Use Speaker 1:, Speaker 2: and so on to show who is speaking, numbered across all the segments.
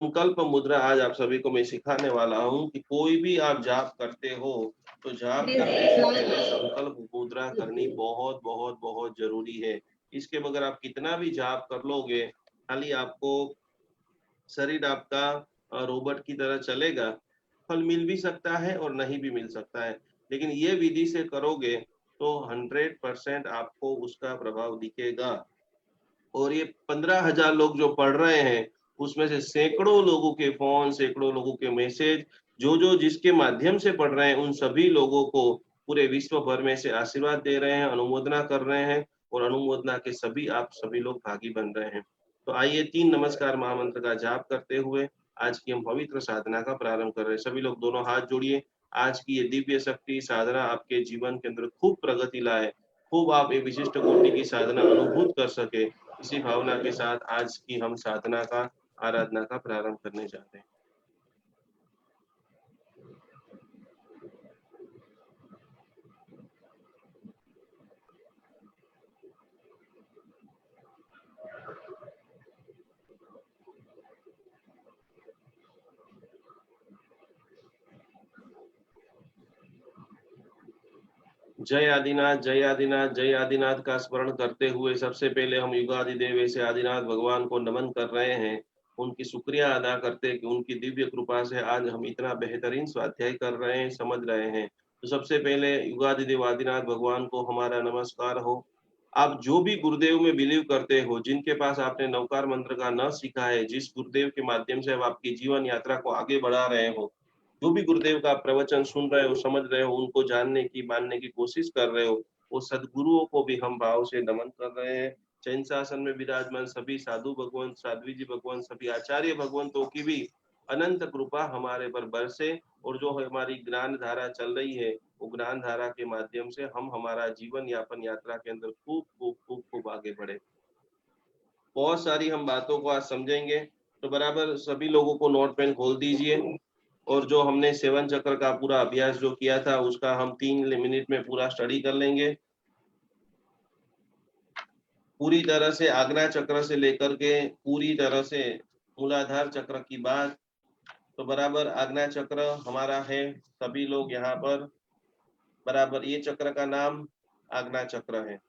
Speaker 1: संकल्प मुद्रा आज आप सभी को मैं सिखाने वाला हूँ कि कोई भी आप जाप करते हो तो जाप करने से पहले संकल्प मुद्रा करनी बहुत बहुत बहुत जरूरी है। इसके बगैर आप कितना भी जाप कर लोगे, खाली आपको शरीर आपका रोबोट की तरह चलेगा। फल मिल भी सकता है और नहीं भी मिल सकता है, लेकिन ये विधि से करोगे तो 100% आपको उसका प्रभाव दिखेगा। और ये 15,000 लोग जो पढ़ रहे हैं, उसमें से सैकड़ों लोगों के फ़ोन, सैकड़ों लोगों के मैसेज, जो जिसके माध्यम से पढ़ रहे हैं, उन सभी लोगों को पूरे विश्व भर में से आशीर्वाद दे रहे हैं, अनुमोदना कर रहे हैं और अनुमोदना के सभी आप सभी लोग भागी बन रहे हैं। तो आइए 3 नमस्कार महामंत्र का जाप करते हुए आज की हम पवित्र साधना का प्रारंभ कर रहे हैं। सभी लोग दोनों हाथ जोड़िए। आज की ये दिव्य शक्ति साधना आपके जीवन के अंदर खूब प्रगति लाए, खूब आप एक विशिष्ट कोटि की साधना अनुभूत कर सके। इसी भावना के साथ आज की हम साधना का आराधना का प्रारंभ करने जा रहे हैं। जय आदिनाथ, जय आदिनाथ, जय आदिनाथ का स्मरण करते हुए सबसे पहले हम युगादि देव ऐसे आदिनाथ भगवान को नमन कर रहे हैं। उनकी शुक्रिया अदा करते कि उनकी दिव्य कृपा से आज हम इतना बेहतरीन स्वाध्याय कर रहे हैं, समझ रहे हैं। तो सबसे पहले युगादि देव आदिनाथ भगवान को हमारा नमस्कार हो। आप जो भी गुरुदेव में बिलीव करते हो, जिनके पास आपने नवकार मंत्र का न सीखा है, जिस गुरुदेव के माध्यम से आप आपकी जीवन यात्रा को आगे बढ़ा रहे हो, जो भी गुरुदेव का प्रवचन सुन रहे हो, समझ रहे हो, उनको जानने की, मानने की कोशिश कर रहे हो, वो सद्गुरुओं को भी हम भाव से नमन कर रहे हैं। चैन शासन में विराजमान सभी साधु भगवंत, साध्वी जी भगवंत, सभी आचार्य भगवंतों की भी अनंत कृपा हमारे पर बरसे और जो हमारी ज्ञान धारा चल रही है, वो ज्ञान धारा के माध्यम से हम हमारा जीवन यापन यात्रा के अंदर खूब खूब खूब खूब आगे बढ़े। बहुत सारी हम बातों को आज समझेंगे, तो बराबर सभी लोगों को नोट पेन खोल दीजिए। और जो हमने सेवन चक्र का पूरा अभ्यास जो किया था, उसका हम 3 मिनट में पूरा स्टडी कर लेंगे। पूरी तरह से आज्ञा चक्र से लेकर के पूरी तरह से मूलाधार चक्र की बात। तो बराबर आज्ञा चक्र हमारा है, सभी लोग यहाँ पर बराबर, ये चक्र का नाम आज्ञा चक्र है।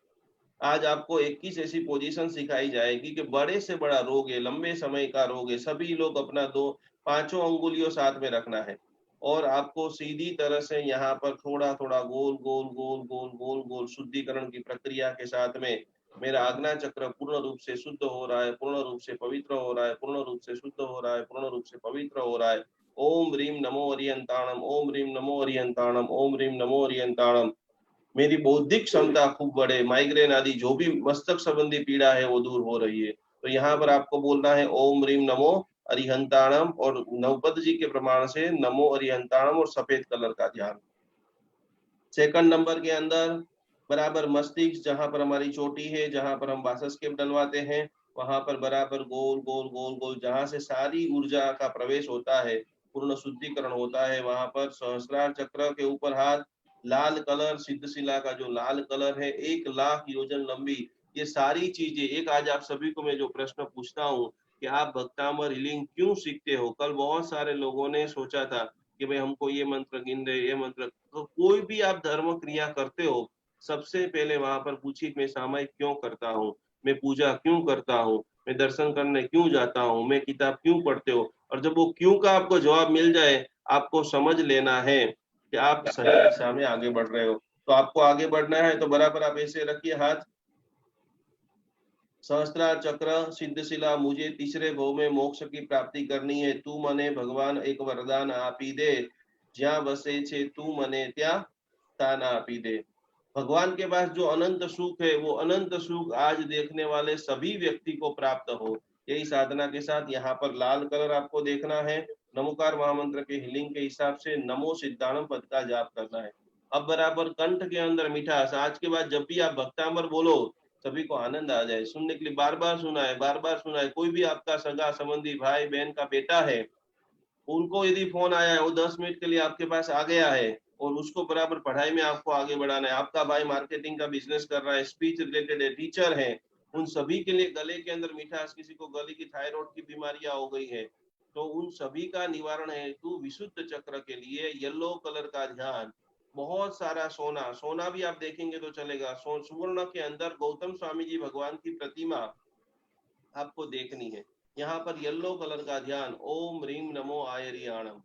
Speaker 1: आज आपको 21 ऐसी पोजीशन सिखाई जाएगी कि बड़े से बड़ा रोग है, लंबे समय का रोग है, सभी लोग अपना दो पांचों अंगुलियों साथ में रखना है और आपको सीधी तरह से यहाँ पर थोड़ा थोड़ा गोल गोल गोल गोल गोल गोल शुद्धिकरण की प्रक्रिया के साथ में मेरा आज्ञा चक्र पूर्ण रूप से शुद्ध हो रहा है, पूर्ण रूप से पवित्र हो रहा है, पूर्ण रूप से शुद्ध हो रहा है, पूर्ण रूप से पवित्र हो रहा है। ओम ह्रीम नमो अरियंताणम, ओम ह्रीम नमो अरियंताणम, ओम ह्रीम नमो अरियंताणम। मेरी बौद्धिक क्षमता खूब बढ़े, माइग्रेन आदि जो भी मस्तक संबंधी पीड़ा है वो दूर हो रही है। तो यहाँ पर आपको बोलना है ओम ह्रीम नमो अरिहंताणम और नवपद जी के प्रमाण से नमो अरिहंताणम और सफेद कलर का ध्यान। सेकंड नंबर के अंदर बराबर मस्तिष्क, जहां पर हमारी चोटी है, जहां पर हम वासस्केप डलवाते हैं, वहां पर बराबर गोल गोल गोल गोल जहां से सारी ऊर्जा का प्रवेश होता है, पूर्ण शुद्धिकरण होता है, वहां पर सहस्त्रार चक्र के ऊपर हाथ, लाल कलर सिद्धशिला का जो लाल कलर है, 1 लाख योजन लंबी। ये सारी चीजें एक, आज आप सभी को मैं जो प्रश्न पूछता हूँ कि आप भक्तामर हीलिंग क्यों सीखते हो। कल बहुत सारे लोगों ने सोचा था कि भाई हमको ये मंत्र गिन रहे, ये मंत्र, तो कोई भी आप धर्म क्रिया करते हो, सबसे पहले वहां पर पूछिए मैं सामायिक क्यों करता हूँ, मैं पूजा क्यों करता हूँ, मैं दर्शन करने क्यों जाता हूँ, मैं किताब क्यों पढ़ते हो। और जब वो क्यों का आपको जवाब मिल जाए, आपको समझ लेना है कि आप सही दिशा में आगे बढ़ रहे हो। तो आपको आगे बढ़ना है तो बराबर आप ऐसे रखिए हाथ, सहस्त्रार चक्र सिद्धशिला, मुझे तीसरे भव में मोक्ष की प्राप्ति करनी है, तू मने भगवान एक वरदान आपी दे, જ્યાં વસે છે તું મને ત્યાં स्थान आपी दे। भगवान के पास जो अनंत सुख है, वो अनंत सुख आज देखने वाले सभी व्यक्ति को प्राप्त हो। यही साधना के साथ यहाँ पर लाल कलर आपको देखना है। नमोकार महामंत्र के हिलिंग के हिसाब से नमो सिद्धाणम पद का जाप करना है। अब बराबर कंठ के अंदर मिठास, आज के बाद जब भी आप भक्तामर बोलो, सभी को आनंद आ जाए, सुनने के लिए बार बार सुना है, बार बार सुना है। कोई भी आपका सगा संबंधी भाई बहन का बेटा है, उनको यदि फोन आया है, वो 10 मिनट के लिए आपके पास आ गया है और उसको बराबर पढ़ाई में आपको आगे बढ़ाना है। आपका भाई मार्केटिंग का बिजनेस कर रहा है, स्पीच रिलेटेड है, टीचर है, उन सभी के लिए गले के अंदर मिठास, किसी को गले की थायराइड की बीमारियां हो गई है, तो सभी का निवारण हेतु विशुद्ध चक्र के लिए येलो कलर का ध्यान, बहुत सारा सोना, सोना भी आप देखेंगे तो चलेगा, सुवर्ण के अंदर गौतम स्वामी जी भगवान की प्रतिमा आपको देखनी है। यहाँ पर येलो कलर का ध्यान, ओम रीम नमो आयरियाणम।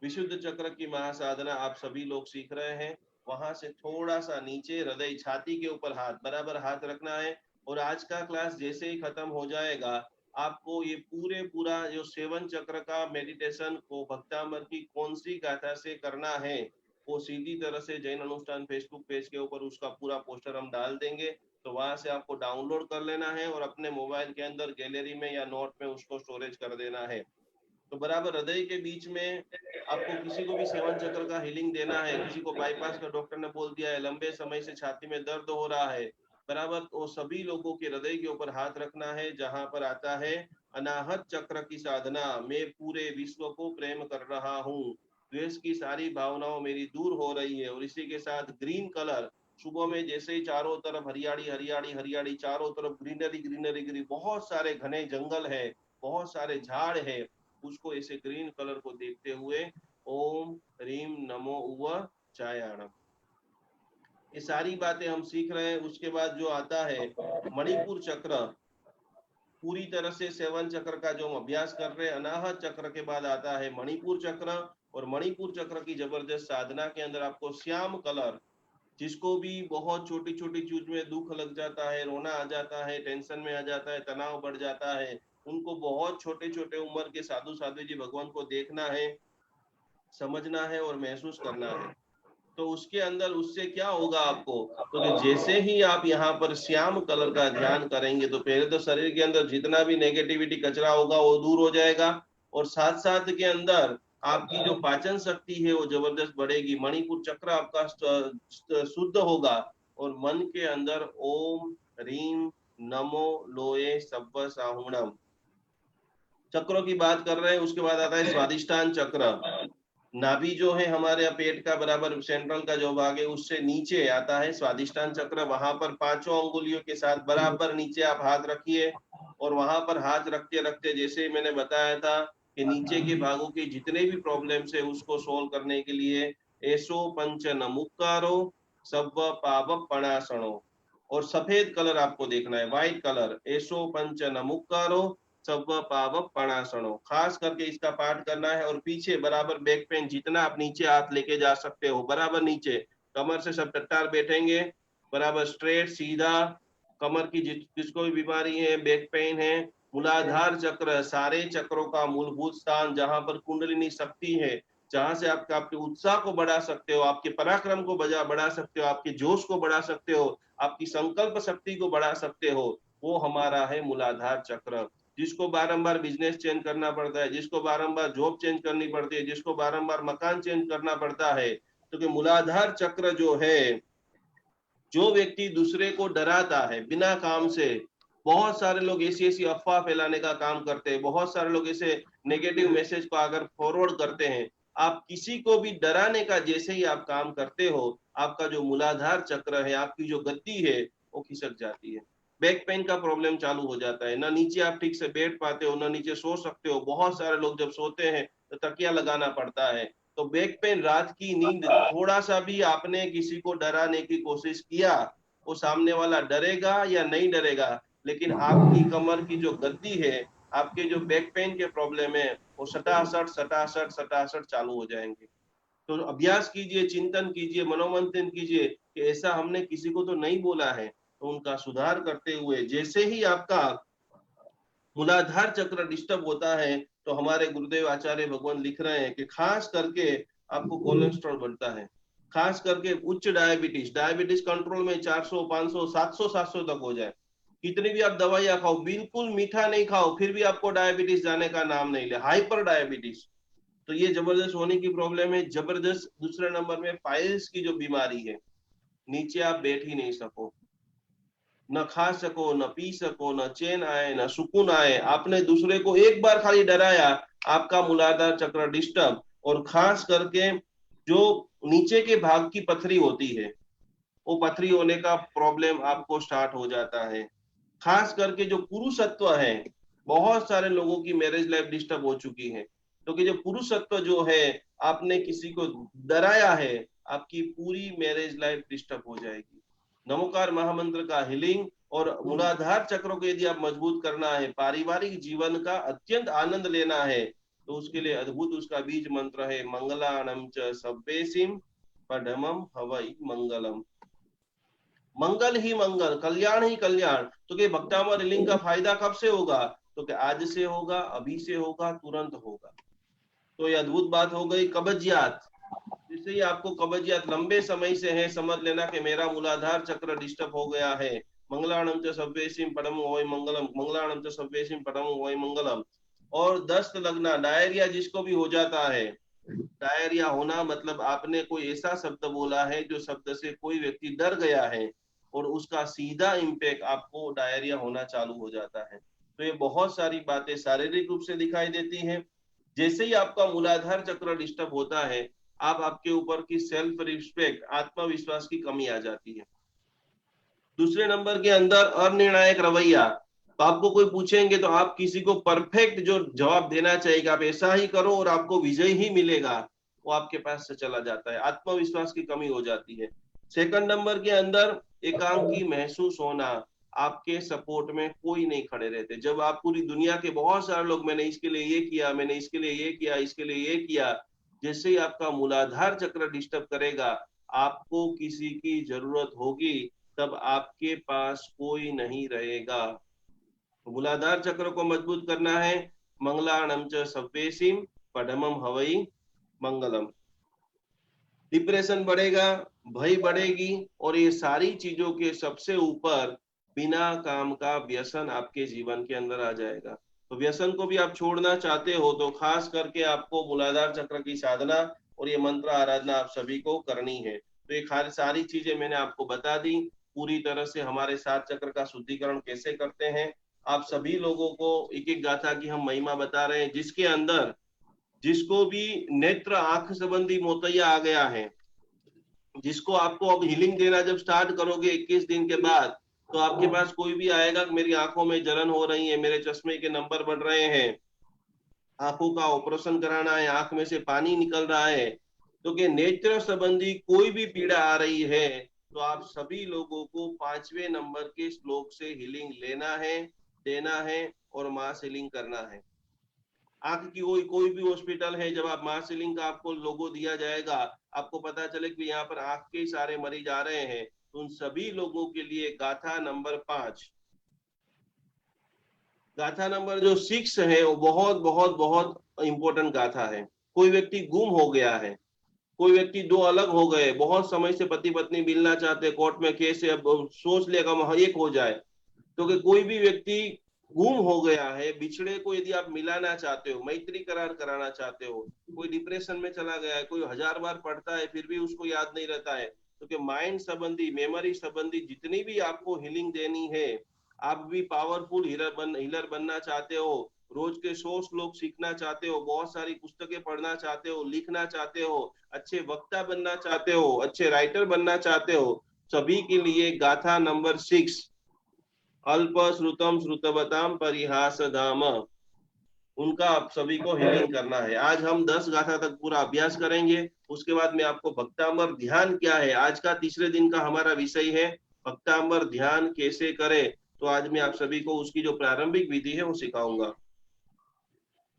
Speaker 1: विशुद्ध चक्र की महासाधना आप सभी लोग सीख रहे हैं। वहां से थोड़ा सा नीचे हृदय, छाती के ऊपर हाथ, बराबर हाथ रखना है। और आज का क्लास जैसे ही खत्म हो जाएगा, आपको ये पूरा जो सेवन चक्र का मेडिटेशन को भक्तामर की कौन सी गाथा से करना है, वो सीधी तरह से जैन अनुष्ठान फेसबुक पेज के ऊपर उसका पूरा पोस्टर हम डाल देंगे। तो वहां से आपको डाउनलोड कर लेना है और अपने मोबाइल के अंदर गैलरी में या नोट में उसको स्टोरेज कर देना है। तो बराबर हृदय के बीच में आपको किसी को भी सेवन चक्र का हीलिंग देना है, किसी को बाईपास का डॉक्टर ने बोल दिया है, लंबे समय से छाती में दर्द हो रहा है, बराबर, तो सभी लोगों के हृदय के ऊपर हाथ रखना है जहां पर आता है अनाहत चक्र की साधना। मैं पूरे विश्व को प्रेम कर रहा हूँ, द्वेष की सारी भावनाओं मेरी दूर हो रही है। और इसी के साथ ग्रीन कलर, सुबह में जैसे ही चारों तरफ हरियाली हरियाली हरियाली, चारों तरफ ग्रीनरी ग्रीनरी ग्रीनरी, बहुत सारे घने जंगल है, बहुत सारे झाड़ है, उसको ऐसे ग्रीन कलर को देखते हुए ओम रीम नमो उव चायाणम, ये सारी बातें हम सीख रहे हैं। उसके बाद जो आता है मणिपुर चक्र, पूरी तरह से सेवन चक्र का जो हम अभ्यास कर रहे हैं, अनाहत चक्र के बाद आता है मणिपुर चक्र। और मणिपुर चक्र की जबरदस्त साधना के अंदर आपको श्याम कलर, जिसको भी बहुत छोटी छोटी चीज में दुख लग जाता है, रोना आ जाता है, टेंशन में आ जाता है, तनाव बढ़ जाता है, उनको बहुत छोटे छोटे उम्र के साधु साध्वी जी भगवान को देखना है, समझना है और महसूस करना है। तो उसके अंदर उससे क्या होगा आपको, तो कि जैसे ही आप यहाँ पर श्याम कलर का ध्यान करेंगे तो पहले तो शरीर के अंदर जितना भी नेगेटिविटी कचरा होगा वो दूर हो जाएगा, और साथ साथ के अंदर आपकी जो पाचन शक्ति है वो जबरदस्त बढ़ेगी, मणिपुर चक्र आपका शुद्ध होगा। और मन के अंदर ओम रीम नमो लोए सब्ब साहुणम चक्रों की बात कर रहे हैं। उसके बाद आता है स्वादिष्टान चक्र, नाभि जो है हमारे पेट का बराबर सेंट्रल का जो भाग है उससे नीचे आता है स्वादिष्टान चक्र। वहां पर पांचों अंगुलियों के साथ बराबर नीचे आप हाथ रखिए, और वहां पर हाथ रखते रखते जैसे मैंने बताया था कि नीचे के भागों के जितने भी प्रॉब्लम्स है उसको सोल्व करने के लिए एसो पंच नमुक्कारो सब्ब पाव पणासणो, और सफेद कलर आपको देखना है, व्हाइट कलर, एसो पंच नमुक्कारो सब पाव पणासणो, खास करके इसका पाठ करना है। और पीछे बराबर बैक पेन, जितना आप नीचे हाथ लेके जा सकते हो बराबर नीचे, कमर से सब टट्टार बैठेंगे, बराबर स्ट्रेट सीधा, कमर की जिसको भी बीमारी है, बैक पेन है, मूलाधार चक्र, सारे चक्रों का मूलभूत स्थान, जहां पर कुंडलिनी शक्ति है, जहां से आप आपके उत्साह को बढ़ा सकते हो, आपके पराक्रम को बढ़ा सकते हो, आपके जोश को बढ़ा सकते हो, आपकी संकल्प शक्ति को बढ़ा सकते हो, वो हमारा है मूलाधार चक्र। जिसको बारंबार बिजनेस चेंज करना पड़ता है, जिसको बारंबार जॉब चेंज करनी पड़ती है, जिसको बारंबार मकान चेंज करना पड़ता है, तो कि मूलाधार चक्र जो है, जो व्यक्ति दूसरे को डराता है बिना काम से, बहुत सारे लोग ऐसी ऐसी अफवाह फैलाने का काम करते हैं, बहुत सारे लोग ऐसे नेगेटिव मैसेज को अगर फॉरवर्ड करते हैं, आप किसी को भी डराने का जैसे ही आप काम करते हो, आपका जो मूलाधार चक्र है, आपकी जो गति है वो खिसक जाती है, बैक पेन का प्रॉब्लम चालू हो जाता है, ना नीचे आप ठीक से बैठ पाते हो, ना नीचे सो सकते हो, बहुत सारे लोग जब सोते हैं तो तकिया लगाना पड़ता है। तो बैक पेन, रात की नींद, थोड़ा सा भी आपने किसी को डराने की कोशिश किया, वो सामने वाला डरेगा या नहीं डरेगा, लेकिन आपकी कमर की जो गद्दी है, आपके जो बैक पेन के प्रॉब्लम है, वो सटासट सटासट सटासट चालू हो जाएंगे। तो अभ्यास कीजिए, चिंतन कीजिए, मनोमंथन कीजिए कि ऐसा हमने किसी को तो नहीं बोला है, तो उनका सुधार करते हुए जैसे ही आपका मूलाधार चक्र डिस्टर्ब होता है, तो हमारे गुरुदेव आचार्य भगवान लिख रहे हैं कि खास करके आपको कोलेस्ट्रॉल बढ़ता है, खास करके उच्च डायबिटीज, डायबिटीज कंट्रोल में 400 500 700 700 तक हो जाए, कितनी भी आप दवाइयां खाओ, बिल्कुल मीठा नहीं खाओ, फिर भी आपको डायबिटीज जाने का नाम नहीं ले, हाइपर डायबिटीज, तो ये जबरदस्त होने की प्रॉब्लम है। जबरदस्त दूसरे नंबर में पाइल्स की जो बीमारी है, नीचे आप बैठ ही नहीं सको, न खा सको, न पी सको, न चैन आए, न सुकून आए, आपने दूसरे को एक बार खाली डराया, आपका मूलाधार चक्र डिस्टर्ब। और खास करके जो नीचे के भाग की पथरी होती है, वो पथरी होने का प्रॉब्लम आपको स्टार्ट हो जाता है। खास करके जो पुरुषत्व है, बहुत सारे लोगों की मैरिज लाइफ डिस्टर्ब हो चुकी है, तो कि जो पुरुषत्व जो है, आपने किसी को डराया है, आपकी पूरी मैरिज लाइफ डिस्टर्ब हो जाएगी। नमोकार महामंत्र का हिलिंग और मूलाधार चक्र को यदि आप मजबूत करना है, पारिवारिक जीवन का अत्यंत आनंद लेना है, तो उसके लिए अद्भुत उसका बीज मंत्र है मंगलाणम च सब्बेसिम पढ़मम हवई मंगलम। मंगल ही मंगल, कल्याण ही कल्याण। तो कि भक्तामर लिंग का फायदा कब से होगा? तो कि आज से होगा, अभी से होगा, तुरंत होगा। तो ये अद्भुत बात हो गई। कब्जियत, जिससे ही आपको कब्जियत लंबे समय से है, समझ लेना कि मेरा मूलाधार चक्र डिस्टर्ब हो गया है। मंगलाणम च सव्येसिम परम वै मंगलम, मंगलाणम च सव्येसिम परम वै मंगलम। और दस्त लगना, डायरिया जिसको भी हो जाता है, डायरिया होना मतलब आपने कोई ऐसा शब्द बोला है जो शब्द से कोई व्यक्ति डर गया है और उसका सीधा इम्पैक्ट आपको डायरिया होना चालू हो जाता है। तो ये बहुत सारी बातें शारीरिक रूप से दिखाई देती हैं। जैसे ही आपका मूलाधार चक्र डिस्टर्ब होता है, आपके ऊपर की सेल्फ रिस्पेक्ट, आत्मविश्वास की कमी आ जाती है। दूसरे नंबर के अंदर अनिर्णायक रवैया। तो आपको कोई पूछेंगे तो आप किसी को परफेक्ट जो जवाब देना चाहिए कि आप ऐसा ही करो और आपको विजय ही मिलेगा, वो आपके पास से चला जाता है। आत्मविश्वास की कमी हो जाती है। सेकंड नंबर के अंदर एकांकी महसूस होना, आपके सपोर्ट में कोई नहीं खड़े रहते। जब आप पूरी दुनिया के बहुत सारे लोग, मैंने इसके लिए ये किया, मैंने इसके लिए ये किया, इसके लिए ये किया, जैसे ही आपका मूलाधार चक्र डिस्टर्ब करेगा, आपको किसी की जरूरत होगी, तब आपके पास कोई नहीं रहेगा। मूलाधार चक्र को मजबूत करना है। मंगलाणम च सव्येसिम पढ़मम हवई मंगलम। डिप्रेशन बढ़ेगा, भय बढ़ेगी, और ये सारी चीजों के सबसे ऊपर बिना काम का व्यसन आपके जीवन के अंदर आ जाएगा। तो व्यसन को भी आप छोड़ना चाहते हो तो खास करके आपको मूलाधार चक्र की साधना और ये मंत्र आराधना आप सभी को करनी है। तो ये सारी चीजें मैंने आपको बता दी। पूरी तरह से हमारे 7 चक्र का शुद्धिकरण कैसे करते हैं, आप सभी लोगों को एक एक गाथा की हम महिमा बता रहे हैं, जिसके अंदर जिसको भी नेत्र आंख संबंधी मोतिया आ गया है, जिसको आपको अब हीलिंग देना जब स्टार्ट करोगे 21 दिन के बाद, तो आपके पास कोई भी आएगा कि मेरी आंखों में जलन हो रही है, मेरे चश्मे के नंबर बढ़ रहे हैं, आंखों का ऑपरेशन कराना है, आंख में से पानी निकल रहा है, तो कि नेत्र संबंधी कोई भी पीड़ा आ रही है, तो आप सभी लोगों को 5वें नंबर के श्लोक से हीलिंग लेना है, देना है और मास हीलिंग करना है। आंख की कोई भी हॉस्पिटल है, जब आप मास हीलिंग का आपको लोगो दिया जाएगा, आपको पता चले कि यहाँ पर आंख के सारे मरीज आ रहे हैं, तो उन सभी लोगों के लिए गाथा नंबर 5, गाथा नंबर जो 6 है, वो बहुत बहुत बहुत इंपॉर्टेंट गाथा है। कोई व्यक्ति गुम हो गया है, कोई व्यक्ति दो अलग हो गए, बहुत समय से पति पत्नी मिलना चाहते, कोर्ट में केस है, अब सोच लिया हम एक हो जाए, तो कि कोई भी व्यक्ति गुम हो गया है, बिछड़े को यदि आप मिलाना चाहते हो, मैत्री करार कराना चाहते हो, कोई डिप्रेशन में चला गया है, कोई 1000 बार पढ़ता है फिर भी उसको याद नहीं रहता है, तो कि माइंड संबंधी, मेमोरी संबंधी जितनी भी आपको हीलिंग देनी है, आप भी पावरफुल हीलर बनना चाहते हो, रोज के 100 श्लोक सीखना चाहते हो, बहुत सारी पुस्तकें पढ़ना चाहते हो, लिखना चाहते हो, अच्छे वक्ता बनना चाहते हो, अच्छे राइटर बनना चाहते हो, सभी के लिए गाथा नंबर 6, अल्प श्रुतम श्रुतवताम परिहास धाम, उनका आप सभी को हीलिंग करना है। आज हम 10 गाथा तक पूरा अभ्यास करेंगे। उसके बाद में आपको भक्तांबर ध्यान क्या है, आज का तीसरे दिन का हमारा विषय है भक्तांबर ध्यान कैसे करें, तो आज मैं आप सभी को उसकी जो प्रारंभिक विधि है वो सिखाऊंगा।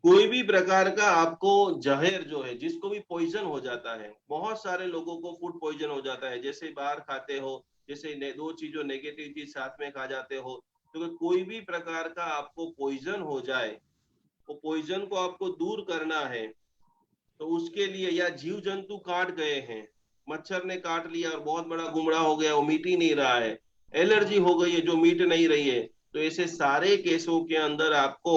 Speaker 1: कोई भी प्रकार का आपको जहर जो है, जिसको भी पॉइजन हो जाता है, बहुत सारे लोगों को फूड पॉइजन हो जाता है, जैसे बाहर खाते हो, जैसे दो चीजों नेगेटिव चीज साथ में खा जाते हो, तो कोई भी प्रकार का आपको पॉइजन हो जाए, वो पॉइजन को आपको दूर करना है, तो उसके लिए, या जीव जंतु काट गए हैं, मच्छर ने काट लिया और बहुत बड़ा गुमड़ा हो गया, वो मीट ही नहीं रहा है, एलर्जी हो गई है जो मीट नहीं रही है, तो ऐसे सारे केसों के अंदर आपको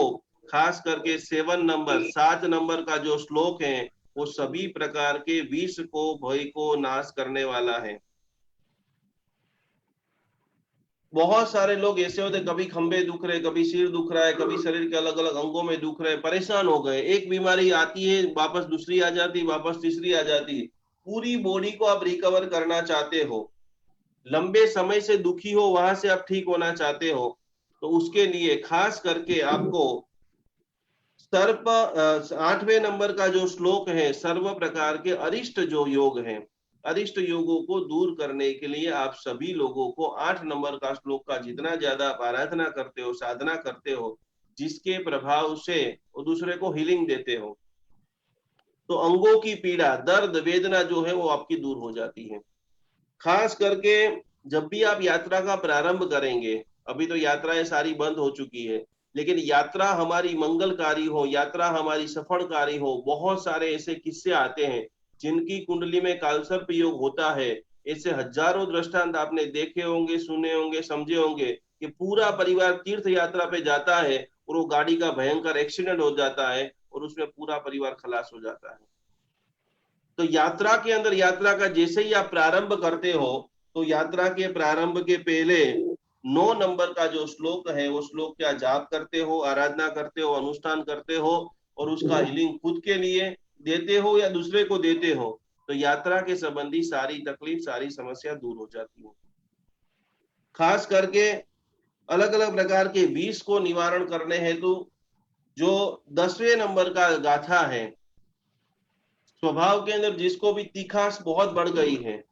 Speaker 1: खास करके 7 नंबर का जो श्लोक है, वो सभी प्रकार के विष को, भय को नाश करने वाला है। बहुत सारे लोग ऐसे होते, कभी खंबे दुख रहे, कभी सिर दुख रहा है, कभी शरीर के अलग अलग अंगों में दुख रहे, परेशान हो गए, एक बीमारी आती है वापस दूसरी आ जाती, वापस तीसरी आ जाती, पूरी बॉडी को आप रिकवर करना चाहते हो, लंबे समय से दुखी हो, वहां से आप ठीक होना चाहते हो, तो उसके लिए खास करके आपको सर्प 8वें नंबर का जो श्लोक है, सर्व प्रकार के अरिष्ट जो योग हैं, अरिष्ट योगों को दूर करने के लिए आप सभी लोगों को 8 नंबर का श्लोक का जितना ज्यादा आराधना करते हो, साधना करते हो, जिसके प्रभाव से वो दूसरे को हीलिंग देते हो, तो अंगों की पीड़ा, दर्द, वेदना जो है वो आपकी दूर हो जाती है। खास करके जब भी आप यात्रा का प्रारंभ करेंगे, अभी तो यात्राएं सारी बंद हो चुकी है, लेकिन यात्रा हमारी मंगलकारी हो, यात्रा हमारी सफलकारी हो, बहुत सारे ऐसे किस्से आते हैं जिनकी कुंडली में कालसर्प योग होता है। ऐसे हजारों दृष्टांत आपने देखे होंगे, सुने होंगे, समझे होंगे कि पूरा परिवार तीर्थ यात्रा पे जाता है और वो गाड़ी का भयंकर एक्सीडेंट हो जाता है और उसमें पूरा परिवार खलास हो जाता है। तो यात्रा के अंदर, यात्रा का जैसे ही आप प्रारंभ करते हो, तो यात्रा के प्रारंभ के पहले 9 नंबर का जो श्लोक है वो श्लोक का जाप करते हो, आराधना करते हो, अनुष्ठान करते हो और उसका हीलिंग खुद के लिए देते हो या दूसरे को देते हो, तो यात्रा के संबंधी सारी तकलीफ, सारी समस्या दूर हो जाती है। खास करके अलग अलग प्रकार के विष को निवारण करने हेतु जो 10वें नंबर का गाथा है, स्वभाव के अंदर जिसको भी तीखास बहुत बढ़ गई है,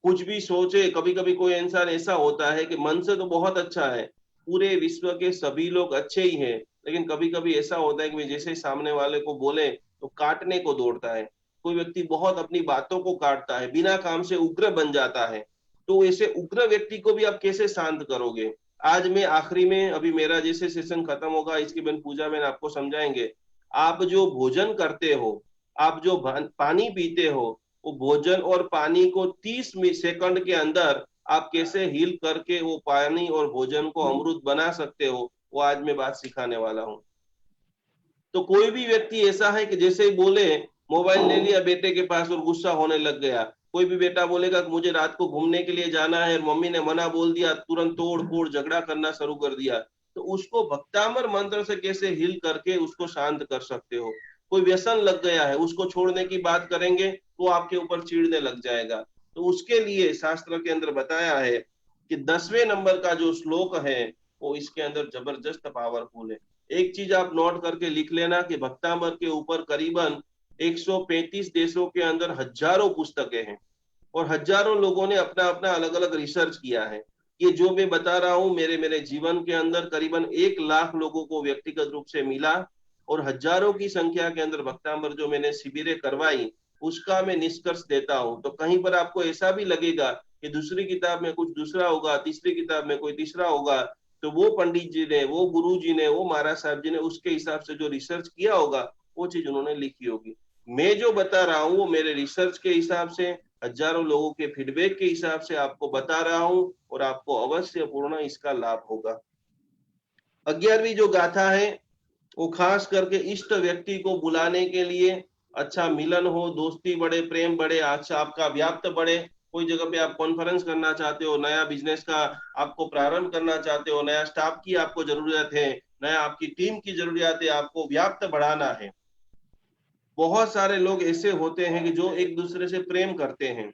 Speaker 1: कुछ भी सोचे, कभी कभी कोई इंसान ऐसा होता है कि मन से तो बहुत अच्छा है, पूरे विश्व के सभी लोग अच्छे ही हैं, लेकिन कभी कभी ऐसा होता है कि जैसे सामने वाले को बोले तो काटने को दौड़ता है। कोई व्यक्ति बहुत अपनी बातों को काटता है, बिना काम से उग्र बन जाता है। तो ऐसे उग्र व्यक्ति को भी आप कैसे शांत करोगे? आज मैं आखिरी में, अभी मेरा जैसे सेशन खत्म होगा, इसकी बहन पूजा में आपको समझाएंगे। आप जो भोजन करते हो, आप जो पानी पीते हो, वो भोजन और पानी को 30 सेकंड के अंदर आप कैसे हील करके वो पानी और भोजन को अमृत बना सकते हो, वो आज मैं बात सिखाने वाला हूँ। तो कोई भी व्यक्ति ऐसा है कि जैसे ही बोले, मोबाइल ले लिया बेटे के पास और गुस्सा होने लग गया। कोई भी बेटा बोलेगा कि मुझे रात को घूमने के लिए जाना है, मम्मी ने मना बोल दिया, तुरंत तोड़ फोड़ झगड़ा करना शुरू कर दिया। तो उसको भक्तामर मंत्र से कैसे हील करके उसको शांत कर सकते हो? कोई व्यसन लग गया है, उसको छोड़ने की बात करेंगे तो आपके ऊपर चिढ़ने लग जाएगा। तो उसके लिए शास्त्र के अंदर बताया है कि 10वें नंबर का जो श्लोक है वो इसके अंदर जबरदस्त पावरफुल है। एक चीज आप नोट करके लिख लेना कि भक्तामर के ऊपर करीबन 135 देशों के अंदर हजारों पुस्तकें हैं और हजारों लोगों ने अपना अपना अलग अलग रिसर्च किया है। ये जो मैं बता रहा हूँ, मेरे मेरे जीवन के अंदर करीबन 1 लाख लोगों को व्यक्तिगत रूप से मिला और हजारों की संख्या के अंदर भक्तामर जो मैंने शिविरें करवाई, उसका मैं निष्कर्ष देता हूँ। तो कहीं पर आपको ऐसा भी लगेगा कि दूसरी किताब में कुछ दूसरा होगा, तीसरी किताब में कोई तीसरा होगा, तो वो पंडित जी ने, वो गुरु जी ने, वो महाराज साहब जी ने उसके हिसाब से जो रिसर्च किया होगा वो चीज उन्होंने लिखी होगी। मैं जो बता रहा हूँ वो मेरे रिसर्च के हिसाब से, हजारों लोगों के फीडबैक के हिसाब से आपको बता रहा हूँ और आपको अवश्य पूर्ण इसका लाभ होगा। 11वीं जो गाथा है वो खास करके इष्ट व्यक्ति को बुलाने के लिए, अच्छा मिलन हो, दोस्ती बढ़े, प्रेम बढ़े, अच्छा आपका व्याप्त बढ़े, कोई जगह पे आप कॉन्फ्रेंस करना चाहते हो, नया बिजनेस का आपको प्रारंभ करना चाहते हो, नया स्टाफ की आपको जरूरत है, नया आपकी टीम की जरूरत है, आपको व्याप्त बढ़ाना है। बहुत सारे लोग ऐसे होते हैं कि जो एक दूसरे से प्रेम करते हैं,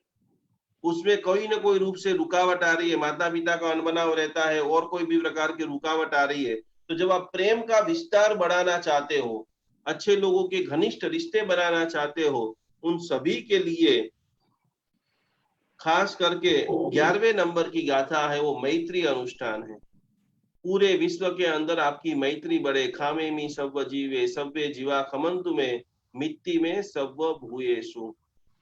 Speaker 1: उसमें कोई ना कोई रूप से रुकावट आ रही है, माता पिता का अनबनाव रहता है और कोई भी प्रकार की रुकावट आ रही है। तो जब आप प्रेम का विस्तार बढ़ाना चाहते हो, अच्छे लोगों के घनिष्ठ रिश्ते बनाना चाहते हो, उन सभी के लिए खास करके 11वें नंबर की गाथा है वो मैत्री अनुष्ठान है। पूरे विश्व के अंदर आपकी मैत्री बढ़े, खामे मी सव्व जीवे सव्वे जीवा खमंतु में मिट्टी में सव्व भूयेषु।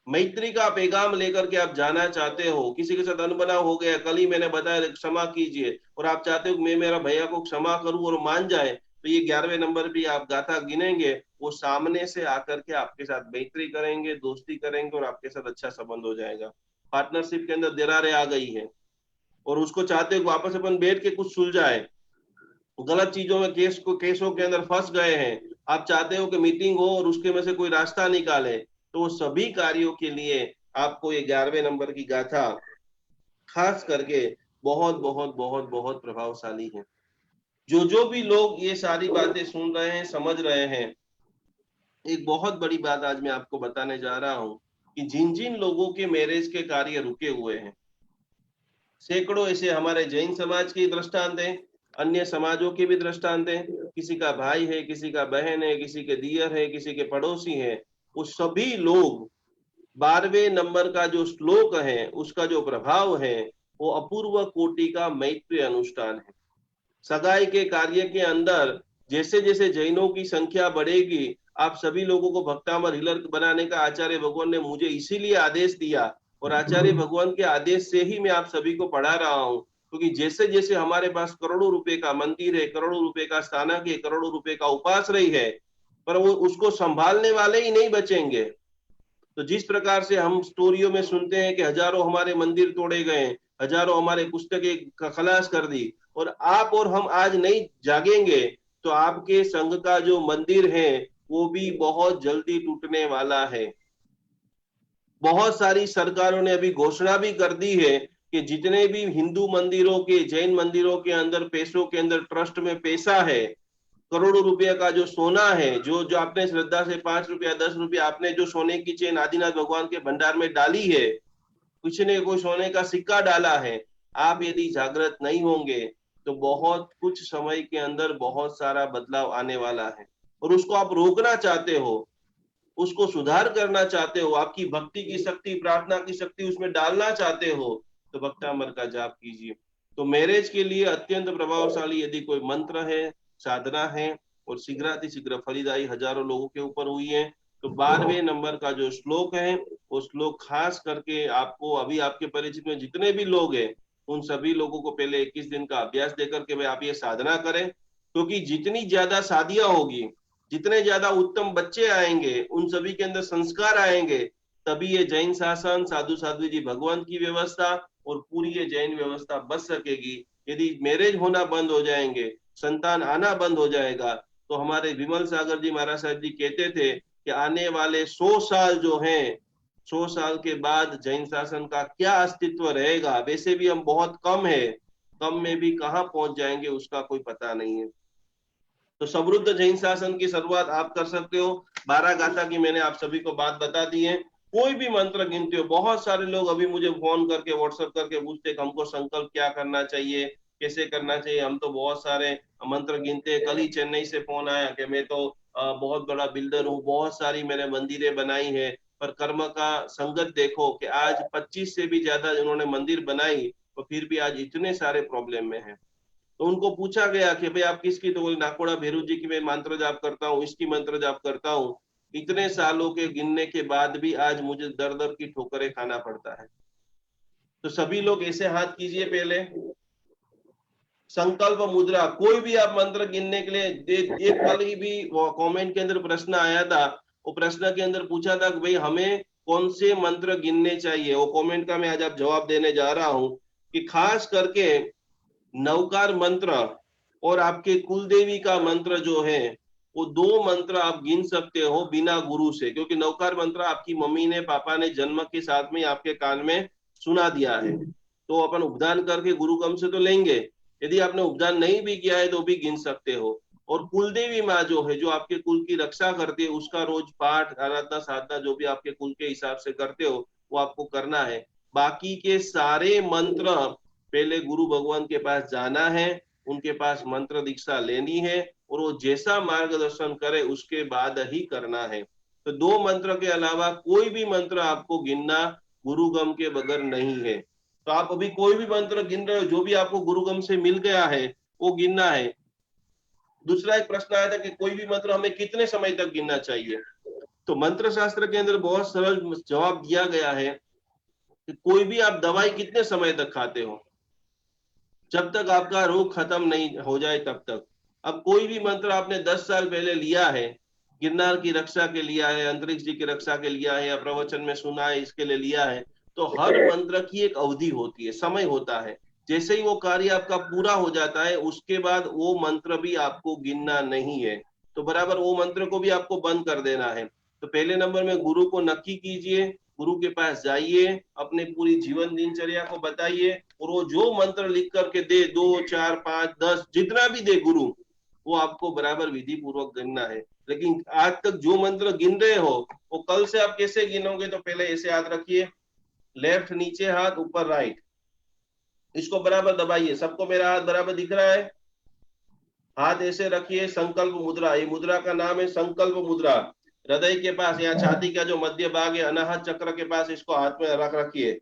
Speaker 1: मैत्री का पैगाम लेकर के आप जाना चाहते हो, किसी के साथ अनबनाव हो गया, कल ही मैंने बताया क्षमा कीजिए, और आप चाहते हो मैं मेरा भैया को क्षमा करूं और मान जाए, तो ये 11वें नंबर भी आप गाथा गिनेंगे, वो सामने से आकर के आपके साथ मैत्री करेंगे, दोस्ती करेंगे और आपके साथ अच्छा संबंध हो जाएगा। पार्टनरशिप के अंदर दरारें आ गई है और उसको चाहते हो वापस अपन बैठ के कुछ सुलझाए, गलत चीजों में केसों के अंदर फंस गए हैं, आप चाहते हो कि मीटिंग हो और उसके में से कोई रास्ता निकाले, तो सभी कार्यों के लिए आपको ये 11वें नंबर की गाथा खास करके बहुत बहुत बहुत बहुत प्रभावशाली है। जो भी लोग ये सारी बातें सुन रहे हैं, समझ रहे हैं, एक बहुत बड़ी बात आज मैं आपको बताने जा रहा हूं कि जिन जिन लोगों के मैरिज के कार्य रुके हुए हैं, सैकड़ों ऐसे हमारे जैन समाज के दृष्टांत हैं, अन्य समाजों के भी दृष्टांत हैं, किसी का भाई है, किसी का बहन है, किसी के दियर है, किसी के पड़ोसी हैं, वो सभी लोग 12वें नंबर का जो श्लोक है उसका जो प्रभाव है वो अपूर्व कोटि का मैत्रेय अनुष्ठान है। सगाई के कार्य के अंदर जैसे जैसे जैनों की संख्या बढ़ेगी, आप सभी लोगों को भक्तामर हिलर बनाने का आचार्य भगवान ने मुझे इसीलिए आदेश दिया, और आचार्य भगवान के आदेश से ही मैं आप सभी को पढ़ा रहा हूँ, क्योंकि जैसे जैसे हमारे पास करोड़ों रुपए का मंदिर है, करोड़ों रुपए का स्थानक है, करोड़ों रुपए का उपाश्रय है, पर वो उसको संभालने वाले ही नहीं बचेंगे। तो जिस प्रकार से हम स्टोरियों में सुनते हैं कि हजारों हमारे मंदिर तोड़े गए, हजारों हमारे पुस्तकें खलास कर दी, और आप और हम आज नहीं जागेंगे तो आपके संघ का जो मंदिर है वो भी बहुत जल्दी टूटने वाला है। बहुत सारी सरकारों ने अभी घोषणा भी कर दी है कि जितने भी हिंदू मंदिरों के, जैन मंदिरों के अंदर पैसों के अंदर ट्रस्ट में पैसा है, करोड़ों रुपया का जो सोना है, जो जो आपने श्रद्धा से 5 रुपया 10 रुपया आपने जो सोने की चेन आदिनाथ भगवान के भंडार में डाली है, किसी ने कोई सोने का सिक्का डाला है, आप यदि जागृत नहीं होंगे तो बहुत कुछ समय के अंदर बहुत सारा बदलाव आने वाला है, और उसको आप रोकना चाहते हो, उसको सुधार करना चाहते हो, आपकी भक्ति की शक्ति, प्रार्थना की शक्ति उसमें डालना चाहते हो, तो भक्तामर का जाप कीजिए। तो मैरिज के लिए अत्यंत प्रभावशाली यदि कोई मंत्र है, साधना है, और शीघ्रातिशीघ्र फलीदायी हजारों लोगों के ऊपर हुई है, तो 12वें नंबर का जो श्लोक है वो श्लोक खास करके आपको, अभी आपके परिचित में जितने भी लोग हैं उन सभी लोगों को पहले 21 दिन का अभ्यास देकर के भाई आप ये साधना करें, क्योंकि जितनी ज्यादा शादियां होगी, जितने ज्यादा उत्तम बच्चे आएंगे, उन सभी के अंदर संस्कार आएंगे, तभी ये जैन शासन, साधु साध्वी जी भगवान की व्यवस्था और पूरी ये जैन व्यवस्था बच सकेगी। यदि मैरिज होना बंद हो जाएंगे, संतान आना बंद हो जाएगा, तो हमारे विमल सागर जी महाराज साहब जी कहते थे कि आने वाले 100 साल जो हैं, 100 साल के बाद जैन शासन का क्या अस्तित्व रहेगा, वैसे भी हम बहुत कम है, कम में भी कहाँ पहुंच जाएंगे उसका कोई पता नहीं है। तो समृद्ध जैन शासन की शुरुआत आप कर सकते हो। 12 गाथा की मैंने आप सभी को बात बता दी है। कोई भी मंत्र गिनते हो, बहुत सारे लोग अभी मुझे फोन करके व्हाट्सएप करके पूछते हमको संकल्प क्या करना चाहिए, कैसे करना चाहिए, हम तो बहुत सारे मंत्र गिनते हैं। कल ही चेन्नई से फोन आया कि मैं तो बहुत बड़ा बिल्डर हूँ, बहुत सारी मैंने मंदिरें बनाई है, पर कर्म का संगत देखो कि आज 25 से भी ज्यादा उन्होंने मंदिर बनाई, तो फिर भी आज इतने सारे प्रॉब्लम में है। तो उनको पूछा गया कि भाई आप किसकी, तो बोले नाकोड़ा भैरू जी की मैं मंत्र जाप करता हूँ, इसकी मंत्र जाप करता हूँ। इतने सालों के गिनने के बाद भी आज मुझे दर दर की ठोकरें खाना पड़ता है। तो सभी लोग ऐसे हाथ कीजिए पहले, संकल्प मुद्रा, कोई भी आप मंत्र गिनने के लिए एक कल ही भी कमेंट के अंदर प्रश्न आया था, वो प्रश्न के अंदर पूछा था कि भाई हमें कौन से मंत्र गिनने चाहिए, वो कमेंट का मैं आज आप जवाब देने जा रहा हूँ कि खास करके नवकार मंत्र और आपके कुलदेवी का मंत्र जो है, वो दो मंत्र आप गिन सकते हो बिना गुरु से, क्योंकि नवकार मंत्र आपकी मम्मी ने, पापा ने जन्म के साथ में आपके कान में सुना दिया है, तो अपन उपदान करके गुरुगम से तो लेंगे, यदि आपने उपदान नहीं भी किया है तो भी गिन सकते हो। और कुलदेवी माँ जो है, जो आपके कुल की रक्षा करती है, उसका रोज पाठ, आराधना, साधना जो भी आपके कुल के हिसाब से करते हो वो आपको करना है। बाकी के सारे मंत्र पहले गुरु भगवान के पास जाना है, उनके पास मंत्र दीक्षा लेनी है, और वो जैसा मार्गदर्शन करे उसके बाद ही करना है। तो दो मंत्र के अलावा कोई भी मंत्र आपको गिनना गुरुगम के बगैर नहीं है। तो आप अभी कोई भी मंत्र गिन रहे हो, जो भी आपको गुरुगम से मिल गया है वो गिनना है। दूसरा एक प्रश्न आया था कि कोई भी मंत्र हमें कितने समय तक गिनना चाहिए, तो मंत्र शास्त्र के अंदर बहुत सरल जवाब दिया गया है कि कोई भी आप दवाई कितने समय तक खाते हो, जब तक आपका रोग खत्म नहीं हो जाए तब तक। अब कोई भी मंत्र आपने 10 साल पहले लिया है, गिरनार की रक्षा के लिया है, अंतरिक्ष जी की रक्षा के लिया है, या प्रवचन में सुना है इसके लिए लिया है, तो हर मंत्र की एक अवधि होती है, समय होता है। जैसे ही वो कार्य आपका पूरा हो जाता है उसके बाद वो मंत्र भी आपको गिनना नहीं है, तो बराबर वो मंत्र को भी आपको बंद कर देना है। तो पहले नंबर में गुरु को नक्की कीजिए, गुरु के पास जाइए, अपने पूरी जीवन दिनचर्या को बताइए, और वो जो मंत्र लिख करके दे, 2 4 5 10 जितना भी दे गुरु, वो आपको बराबर विधि पूर्वक गिनना है। लेकिन आज तक जो मंत्र गिन रहे हो वो कल से आप कैसे गिनोगे, तो पहले ऐसे हाथ रखिए, लेफ्ट नीचे हाथ, ऊपर राइट, इसको बराबर दबाइए। सबको मेरा हाथ बराबर दिख रहा है? हाथ ऐसे रखिए, संकल्प मुद्रा, ये मुद्रा का नाम है संकल्प मुद्रा। हृदय के पास, यहाँ छाती का जो मध्य भाग है अनाहत चक्र के पास, इसको हाथ में रख रखिए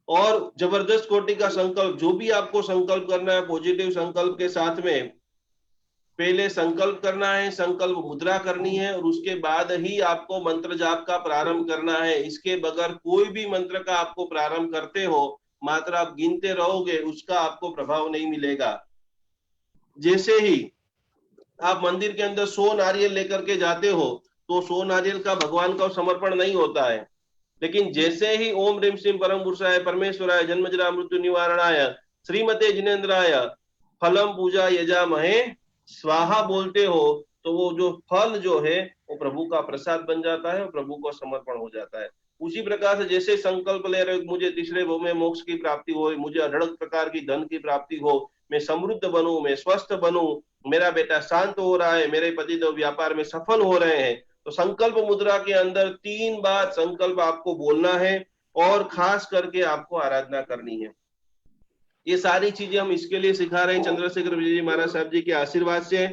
Speaker 1: और जबरदस्त कोटि का संकल्प, जो भी आपको संकल्प करना है पॉजिटिव संकल्प के साथ में पहले संकल्प करना है, संकल्प मुद्रा करनी है और उसके बाद ही आपको मंत्र जाप का प्रारंभ करना है। इसके बगैर कोई भी मंत्र का आपको प्रारंभ करते हो, मात्र आप गिनते रहोगे, उसका आपको प्रभाव नहीं मिलेगा। जैसे ही आप मंदिर के अंदर 100 नारियल लेकर के जाते हो तो 100 नारियल का भगवान का समर्पण नहीं होता है, लेकिन जैसे ही ओम ह्रीम श्रीम परम पुरुषाय परमेश्वराय जन्मजरा मृत्यु निवारणाय श्रीमते जिनेन्द्राय फलम पूजा यजामहे स्वाहा बोलते हो, तो वो जो फल जो है वो प्रभु का प्रसाद बन जाता है और प्रभु को समर्पण हो जाता है। उसी प्रकार से जैसे संकल्प ले रहे हो मुझे तीसरे भव में मोक्ष की प्राप्ति हो, मुझे अढ़ग प्रकार की धन की प्राप्ति हो, मैं समृद्ध बनूं, मैं स्वस्थ बनूं, मेरा बेटा शांत हो रहा है, मेरे पति तो व्यापार में सफल हो रहे हैं, तो संकल्प मुद्रा के अंदर 3 बार संकल्प आपको बोलना है और खास करके आपको आराधना करनी है। ये सारी चीजें हम इसके लिए सिखा रहे हैं चंद्रशेखर विजय जी महाराज साहब जी के आशीर्वाद से।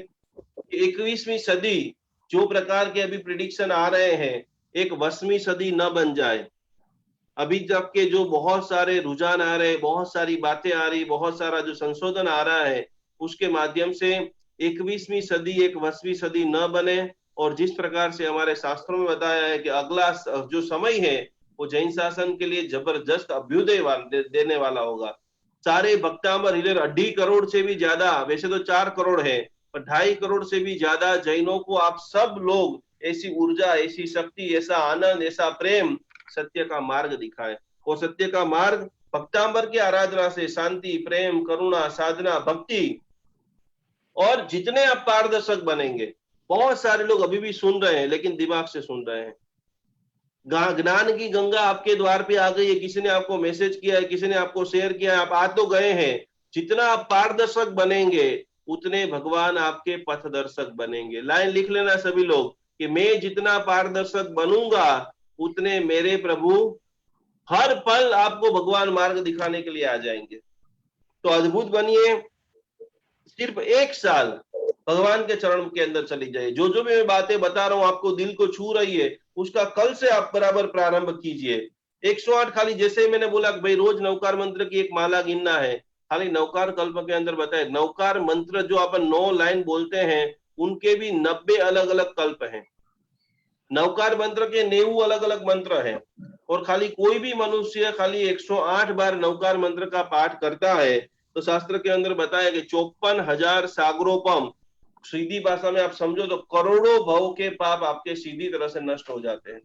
Speaker 1: 21वीं सदी जो प्रकार के अभी प्रिडिक्शन आ रहे हैं, एक 20वीं सदी न बन जाए। अभी तक के जो बहुत सारे रुझान आ रहे हैं, बहुत सारी बातें आ रही, बहुत सारा जो संशोधन आ रहा है, उसके माध्यम से 21वीं सदी एक 20वीं सदी न बने। और जिस प्रकार से हमारे शास्त्रों में बताया है कि अगला जो समय है वो जैन शासन के लिए जबरदस्त अभ्युदय देने वाला होगा। सारे भक्तामर हिलर 2.5 करोड़ से भी ज्यादा, वैसे तो 4 करोड़ है, पर 2.5 करोड़ से भी ज्यादा जैनों को आप सब लोग ऐसी ऊर्जा, ऐसी शक्ति, ऐसा आनंद, ऐसा प्रेम, सत्य का मार्ग दिखाएं। और सत्य का मार्ग भक्तांबर की आराधना से शांति, प्रेम, करुणा, साधना, भक्ति, और जितने आप पारदर्शक बनेंगे। बहुत सारे लोग अभी भी सुन रहे हैं लेकिन दिमाग से सुन रहे हैं। ज्ञान की गंगा आपके द्वार पे आ गई है, किसी ने आपको मैसेज किया है, किसी ने आपको शेयर किया है, आप आ तो गए हैं। जितना आप पारदर्शक बनेंगे उतने भगवान आपके पथदर्शक बनेंगे। लाइन लिख लेना सभी लोग कि मैं जितना पारदर्शक बनूंगा उतने मेरे प्रभु हर पल आपको भगवान मार्ग दिखाने के लिए आ जाएंगे। तो अद्भुत बनिए, सिर्फ 1 साल भगवान के चरण के अंदर चली जाइए। जो जो मैं बातें बता रहा हूं आपको दिल को छू रही है, उसका कल से आप बराबर प्रारंभ कीजिए। 108 खाली, जैसे मैंने बोला कि भाई रोज नवकार मंत्र की एक माला गिनना है, खाली नवकार कल्प के अंदर बताए नवकार मंत्र जो अपन 9 लाइन बोलते हैं उनके भी 90 अलग अलग कल्प हैं। नवकार मंत्र के 90 अलग अलग मंत्र हैं और खाली कोई भी मनुष्य खाली 108 बार नवकार मंत्र का पाठ करता है तो शास्त्र के अंदर बताया कि 54,000 सागरोपम, सीधी भाषा में आप समझो तो करोड़ों भव के पाप आपके सीधी तरह से नष्ट हो जाते हैं।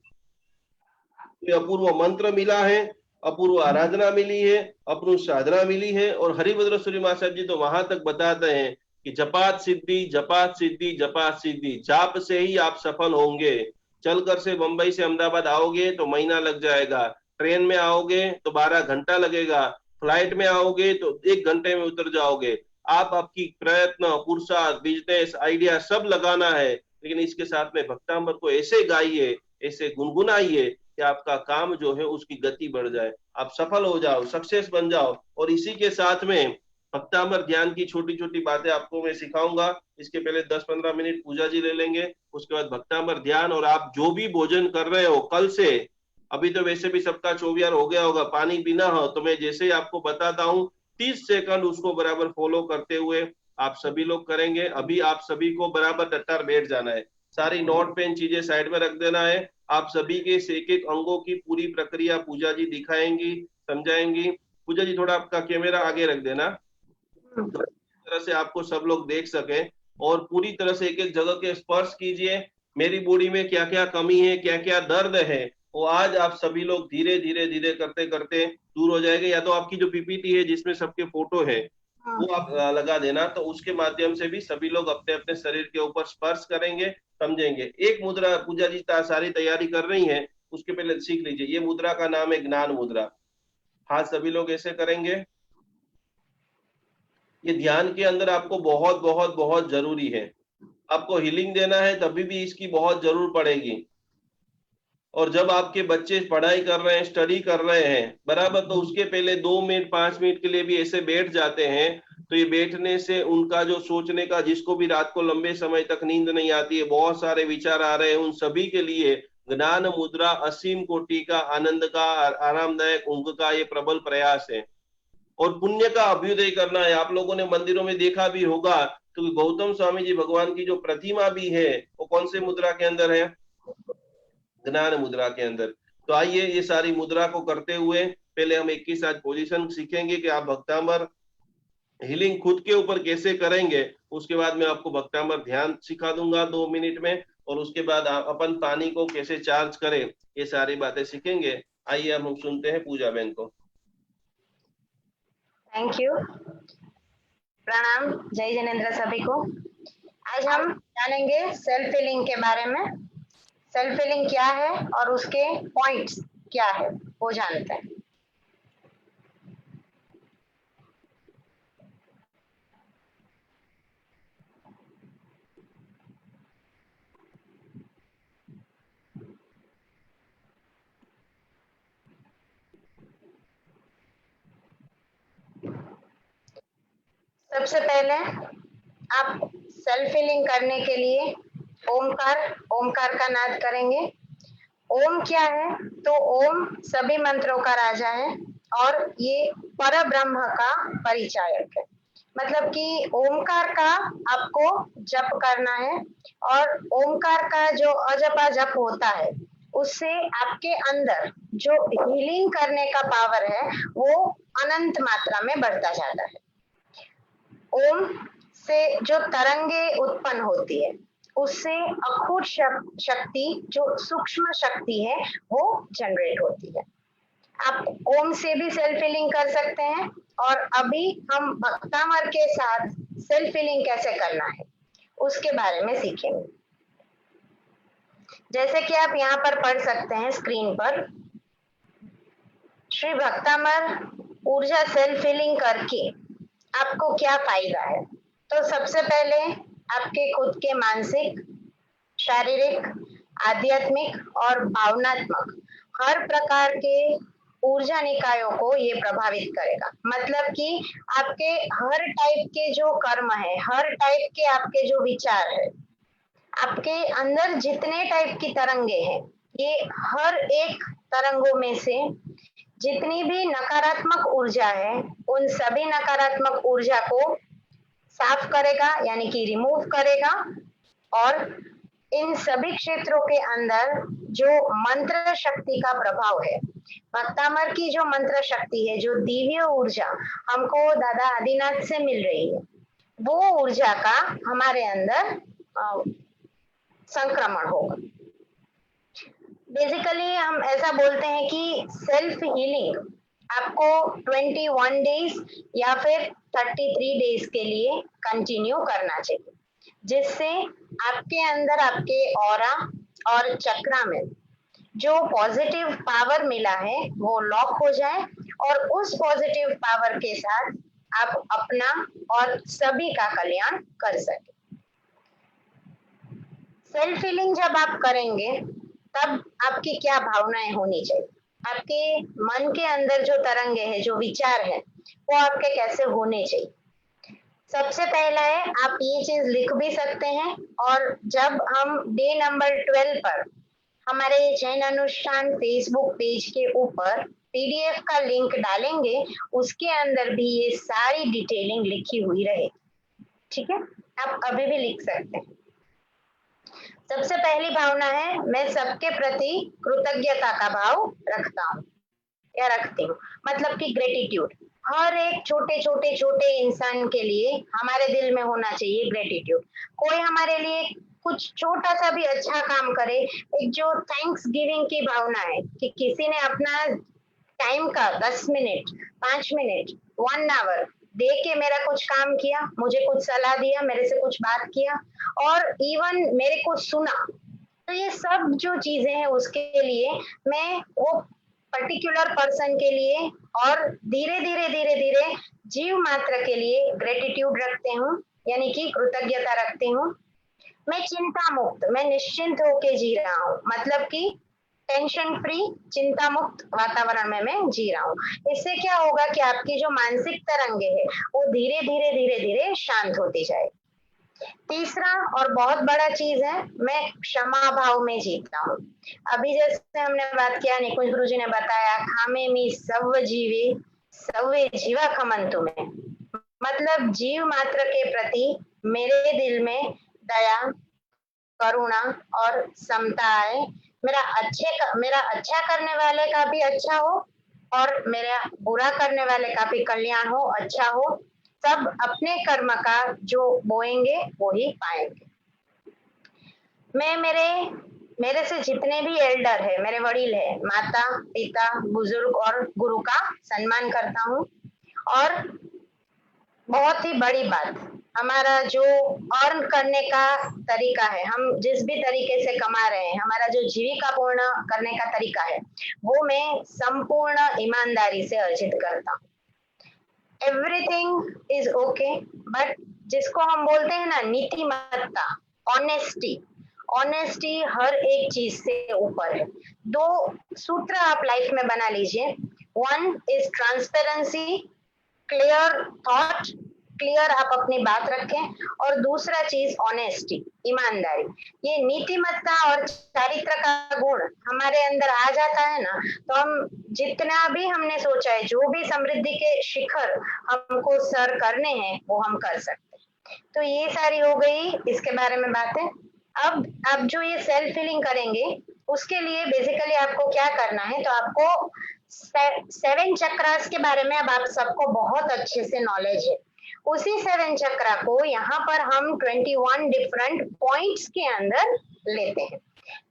Speaker 1: ये अपूर्व मंत्र मिला है, अपूर्व आराधना मिली है, अपूर्व साधना मिली है। और हरिभद्र सूरी महाराज जी तो वहां तक बताते हैं कि जपात सिद्धि, जपात सिद्धि, जपात सिद्धि, जाप से ही आप सफल होंगे। चलकर से बंबई से अहमदाबाद आओगे तो महीना लग जाएगा, ट्रेन में आओगे तो 12 घंटा लगेगा, फ्लाइट में आओगे तो 1 घंटे में उतर जाओगे। आप आपकी प्रयत्न, पुरुषार्थ, बिजनेस, आइडिया सब लगाना है, लेकिन इसके साथ में भक्तांबर को ऐसे गाइए, ऐसे गुनगुनाइए कि आपका काम जो है उसकी गति बढ़ जाए, आप सफल हो जाओ, सक्सेस बन जाओ। और इसी के साथ में भक्तांबर ध्यान की छोटी छोटी बातें आपको मैं सिखाऊंगा। इसके पहले 10-15 मिनट पूजा जी ले लेंगे, उसके बाद भक्तांबर ध्यान। और आप जो भी भोजन कर रहे हो कल से, अभी तो वैसे भी सबका 24 हो गया होगा, पानी पीना हो तो मैं जैसे ही आपको बताता हूँ 30 सेकंड उसको बराबर फॉलो करते हुए आप सभी लोग करेंगे। अभी आप सभी को बराबर डट्टार बैठ जाना है, सारी नोट पेन चीजें साइड में रख देना है। आप सभी के एक एक अंगों की पूरी प्रक्रिया पूजा जी दिखाएंगी, समझाएंगी। पूजा जी थोड़ा आपका कैमरा आगे रख देना, तो इस तरह से आपको सब लोग देख सके और पूरी तरह से एक एक जगह के स्पर्श कीजिए। मेरी बॉडी में क्या क्या कमी है, क्या क्या दर्द है, वो आज आप सभी लोग धीरे धीरे धीरे करते करते दूर हो जाएगा। या तो आपकी जो पीपीटी है जिसमें सबके फोटो है वो आप लगा देना, तो उसके माध्यम से भी सभी लोग अपने अपने शरीर के ऊपर स्पर्श करेंगे, समझेंगे। एक मुद्रा पूजा जी सारी तैयारी कर रही है, उसके पहले सीख लीजिए। ये मुद्रा का नाम है ज्ञान मुद्रा। हाथ सभी लोग ऐसे करेंगे। ये ध्यान के अंदर आपको बहुत बहुत बहुत जरूरी है। आपको हीलिंग देना है तभी भी इसकी बहुत जरूर पड़ेगी। और जब आपके बच्चे पढ़ाई कर रहे हैं, स्टडी कर रहे हैं बराबर, तो उसके पहले 2 मिनट 5 मिनट के लिए भी ऐसे बैठ जाते हैं तो ये बैठने से उनका जो सोचने का, जिसको भी रात को लंबे समय तक नींद नहीं आती है, बहुत सारे विचार आ रहे हैं, उन सभी के लिए ज्ञान मुद्रा असीम कोटि का, आनंद का, आरामदायक ऊंघ का ये प्रबल प्रयास है। और पुण्य का अभ्युदय करना है। आप लोगों ने मंदिरों में देखा भी होगा तो गौतम स्वामी जी भगवान की जो प्रतिमा भी है वो कौन से मुद्रा के अंदर है? ज्ञान मुद्रा के अंदर। तो आइए ये सारी मुद्रा को करते हुए पहले हम 21 आज पोजीशन सीखेंगे कि आप भक्तामर हीलिंग खुद के ऊपर कैसे करेंगे। उसके बाद मैं आपको भक्तामर ध्यान सिखा दूंगा 2 मिनट में, और उसके बाद अपन पानी को कैसे चार्ज करें, ये सारी बातें सीखेंगे। आइए अब हम सुनते हैं पूजा बहन को।
Speaker 2: Thank you. प्रणाम, जय जिनेंद्र सभी को। आज हम जानेंगे सेल्फ हीलिंग के बारे में। सेल्फ हीलिंग क्या है और उसके पॉइंट्स क्या है वो जानते हैं। सबसे पहले आप सेल्फ हीलिंग करने के लिए ओमकार का नाद करेंगे। ओम क्या है? तो ओम सभी मंत्रों का राजा है और ये परब्रह्म का परिचायक है। मतलब कि ओमकार का आपको जप करना है और ओमकार का जो अजपा जप होता है उससे आपके अंदर जो हीलिंग करने का पावर है वो अनंत मात्रा में बढ़ता जाता है। ओम से जो तरंगे उत्पन्न होती है उससे अखूट शक्ति, जो सूक्ष्म शक्ति है, वो जनरेट होती है। आप ओम से भी सेल्फ हीलिंग कर सकते हैं और अभी हम भक्तामर के साथ सेल्फ हीलिंग कैसे करना है उसके बारे में सीखेंगे। जैसे कि आप यहाँ पर पढ़ सकते हैं स्क्रीन पर, श्री भक्तामर ऊर्जा सेल्फ हीलिंग करके आपको क्या फायदा है। तो सबसे पहले आपके खुद के मानसिक, शारीरिक, आध्यात्मिक और भावनात्मक हर प्रकार के ऊर्जा निकायों को ये प्रभावित करेगा। मतलब कि आपके हर टाइप के जो कर्म है, हर टाइप के आपके जो विचार है, आपके अंदर जितने टाइप की तरंगे हैं, ये हर एक तरंगों में से जितनी भी नकारात्मक ऊर्जा है उन सभी नकारात्मक ऊर्जा को साफ करेगा, यानी कि रिमूव करेगा। और इन सभी क्षेत्रों के अंदर जो मंत्र शक्ति का प्रभाव है, भक्तामर की जो मंत्र शक्ति है, जो दिव्य ऊर्जा हमको दादा आदिनाथ से मिल रही है, वो ऊर्जा का हमारे अंदर संक्रमण होगा। बेसिकली हम ऐसा बोलते हैं कि सेल्फ हीलिंग आपको 21 डेज या फिर 33 डेज के लिए कंटिन्यू करना चाहिए, जिससे आपके अंदर आपके ऑरा और चक्रा में जो पॉजिटिव पावर मिला है वो लॉक हो जाए और उस पॉजिटिव पावर के साथ आप अपना और सभी का कल्याण कर सके। सेल्फ हीलिंग जब आप करेंगे तब आपकी क्या भावनाएं होनी चाहिए, आपके मन के अंदर जो तरंगे हैं, जो विचार है, वो आपके कैसे होने चाहिए। सबसे पहला है, आप ये चीज लिख भी सकते हैं और जब हम डे नंबर 12 पर हमारे जैन अनुष्ठान फेसबुक पेज के ऊपर पीडीएफ का लिंक डालेंगे, उसके अंदर भी ये सारी डिटेलिंग लिखी हुई रहेगी। ठीक है, आप अभी भी लिख सकते हैं। सबसे पहली भावना है, मैं सबके प्रति कृतज्ञता का भाव रखता हूँ या रखती हूँ। मतलब कि ग्रेटिट्यूड, हर एक छोटे इंसान के लिए हमारे दिल में होना चाहिए ग्रेटिट्यूड। कोई हमारे लिए कुछ छोटा सा भी अच्छा काम करे, एक जो थैंक्स गिविंग की भावना है कि किसी ने अपना टाइम का 10 मिनट, 5 मिनट, 1 आवर दे के मेरा कुछ काम किया, मुझे कुछ सलाह दिया, मेरे से कुछ बात किया और इवन मेरे को सुना, तो ये सब जो चीजें हैं उसके लिए मैं वो पर्टिकुलर पर्सन के लिए और धीरे धीरे जीव मात्र के लिए ग्रेटिट्यूड रखते हूँ, यानी कि कृतज्ञता रखती हूँ। मैं चिंता मुक्त, मैं निश्चिंत होके जी रहा हूँ। मतलब कि टेंशन फ्री, चिंता मुक्त वातावरण में मैं जी रहा हूँ। इससे क्या होगा कि आपकी जो मानसिक तरंगे है वो धीरे धीरे धीरे धीरे शांत होती जाए। तीसरा और बहुत बड़ा चीज है, मैं क्षमा भाव में जीता हूँ। अभी जैसे हमने बात किया, निकुंज गुरु जी ने बताया, खामे मी सव जीवे सवे जीवा खमन तुम्हें, मतलब जीव मात्र के प्रति मेरे दिल में दया, करुणा और समता आए। मेरा अच्छा करने वाले का भी अच्छा हो और मेरा बुरा करने वाले का भी कल्याण हो, अच्छा हो। सब अपने कर्म का जो बोएंगे वो ही पाएंगे। मैं मेरे से जितने भी एल्डर है, मेरे वडील है, माता पिता बुजुर्ग और गुरु का सम्मान करता हूँ। और बहुत ही बड़ी बात, हमारा जो अर्न करने का तरीका है, हम जिस भी तरीके से कमा रहे हैं, हमारा जो जीविका पूर्ण करने का तरीका है, वो मैं संपूर्ण ईमानदारी से अर्जित करता हूँ। एवरीथिंग इज ओके, बट जिसको हम बोलते हैं ना नीतिमत्ता, ऑनेस्टी, ऑनेस्टी हर एक चीज से ऊपर है। दो सूत्र आप लाइफ में बना लीजिए, one is transparency, clear thought, clear आप अपनी बात रखें, और दूसरा चीज ऑनेस्टी, ईमानदारी। ये नीतिमत्ता और चारित्र का गुण हमारे अंदर आ जाता है ना, तो हम जितना भी हमने सोचा है, जो भी समृद्धि के शिखर हमको सर करने हैं, वो हम कर सकते हैं। तो ये सारी हो गई इसके बारे में बातें। अब आप जो ये सेल्फ हीलिंग करेंगे, उसके लिए बेसिकली आपको क्या करना है, तो आपको 7 चक्रास के बारे में अब आप सबको बहुत अच्छे से नॉलेज है। उसी 7 चक्रा को यहाँ पर हम 21 डिफरेंट पॉइंट्स के अंदर लेते हैं।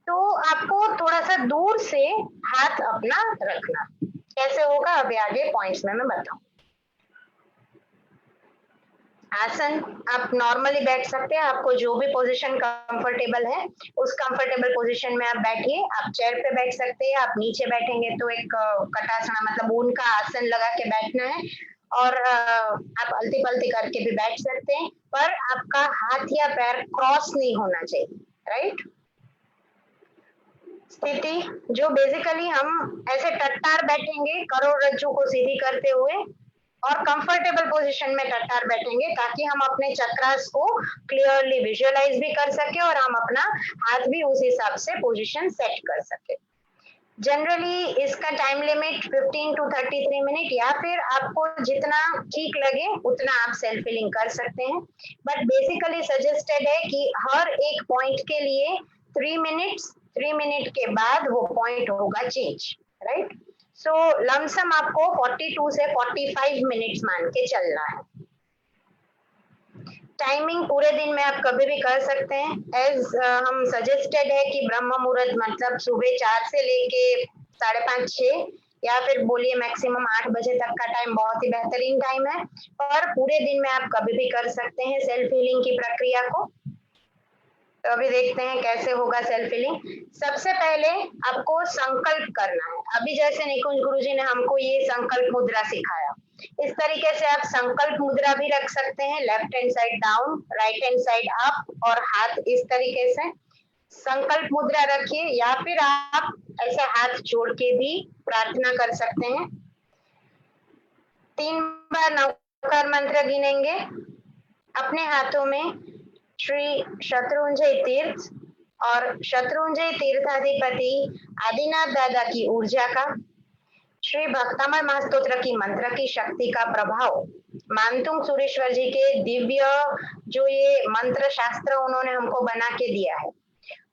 Speaker 2: तो आपको थोड़ा सा दूर से हाथ अपना रखना, कैसे होगा अभी आगे पॉइंट्स में मैं बताऊं। आसन आप नॉर्मली बैठ सकते हैं, आपको जो भी पोजीशन कंफर्टेबल है उस कंफर्टेबल पोजीशन में आप बैठिए। आप चेयर पे बैठ सकते हैं, आप नीचे बैठेंगे तो एक कटासना मतलब ऊन का आसन लगा के बैठना है, और आप अलती पलती करके भी बैठ सकते हैं, पर आपका हाथ या पैर क्रॉस नहीं होना चाहिए, राइट। स्थिति जो बेसिकली हम ऐसे टट्टार बैठेंगे, करोड़रज्जु को सीधी करते हुए, और कंफर्टेबल पोजीशन में टट्टार बैठेंगे, ताकि हम अपने चक्रास को क्लियरली विजुअलाइज भी कर सके और हम अपना हाथ भी उस हिसाब से पोजीशन सेट कर सके। जनरली इसका टाइम लिमिट 15 to 33 मिनट, या फिर आपको जितना ठीक लगे उतना आप सेल्फ हीलिंग कर सकते हैं, बट बेसिकली सजेस्टेड है कि हर एक पॉइंट के लिए 3 मिनट के बाद वो पॉइंट होगा चेंज, राइट। सो लमसम आपको 42 से 45 मिनट्स मान के चलना है। टाइमिंग पूरे दिन में आप कभी भी कर सकते हैं, एज हम सजेस्टेड है कि ब्रह्म मुहूर्त मतलब सुबह 4 से लेके 5:30 6, या फिर बोलिए मैक्सिमम 8 बजे तक का टाइम बहुत ही बेहतरीन टाइम है, और पूरे दिन में आप कभी भी कर सकते हैं सेल्फ हीलिंग की प्रक्रिया को। तो अभी देखते हैं कैसे होगा सेल्फ हीलिंग। सबसे पहले आपको संकल्प करना है। अभी जैसे निकुंज गुरुजी ने हमको ये संकल्प मुद्रा सिखाया, इस तरीके से आप संकल्प मुद्रा भी रख सकते हैं, left hand side down, right hand side up, और हाथ इस तरीके से संकल्प मुद्रा रखिए, या फिर आप ऐसे हाथ जोड़ के भी प्रार्थना कर सकते हैं। 3 बार नवकार मंत्र गिनेंगे। अपने हाथों में श्री शत्रुंजय तीर्थ और शत्रुंजय तीर्थाधिपति आदिनाथ दादा की ऊर्जा का, श्री भक्तामय महास्तोत्र की मंत्र की शक्ति का प्रभाव, मानतुंग सुरेश्वर जी के दिव्य जो ये मंत्र शास्त्र उन्होंने हमको बना के दिया है,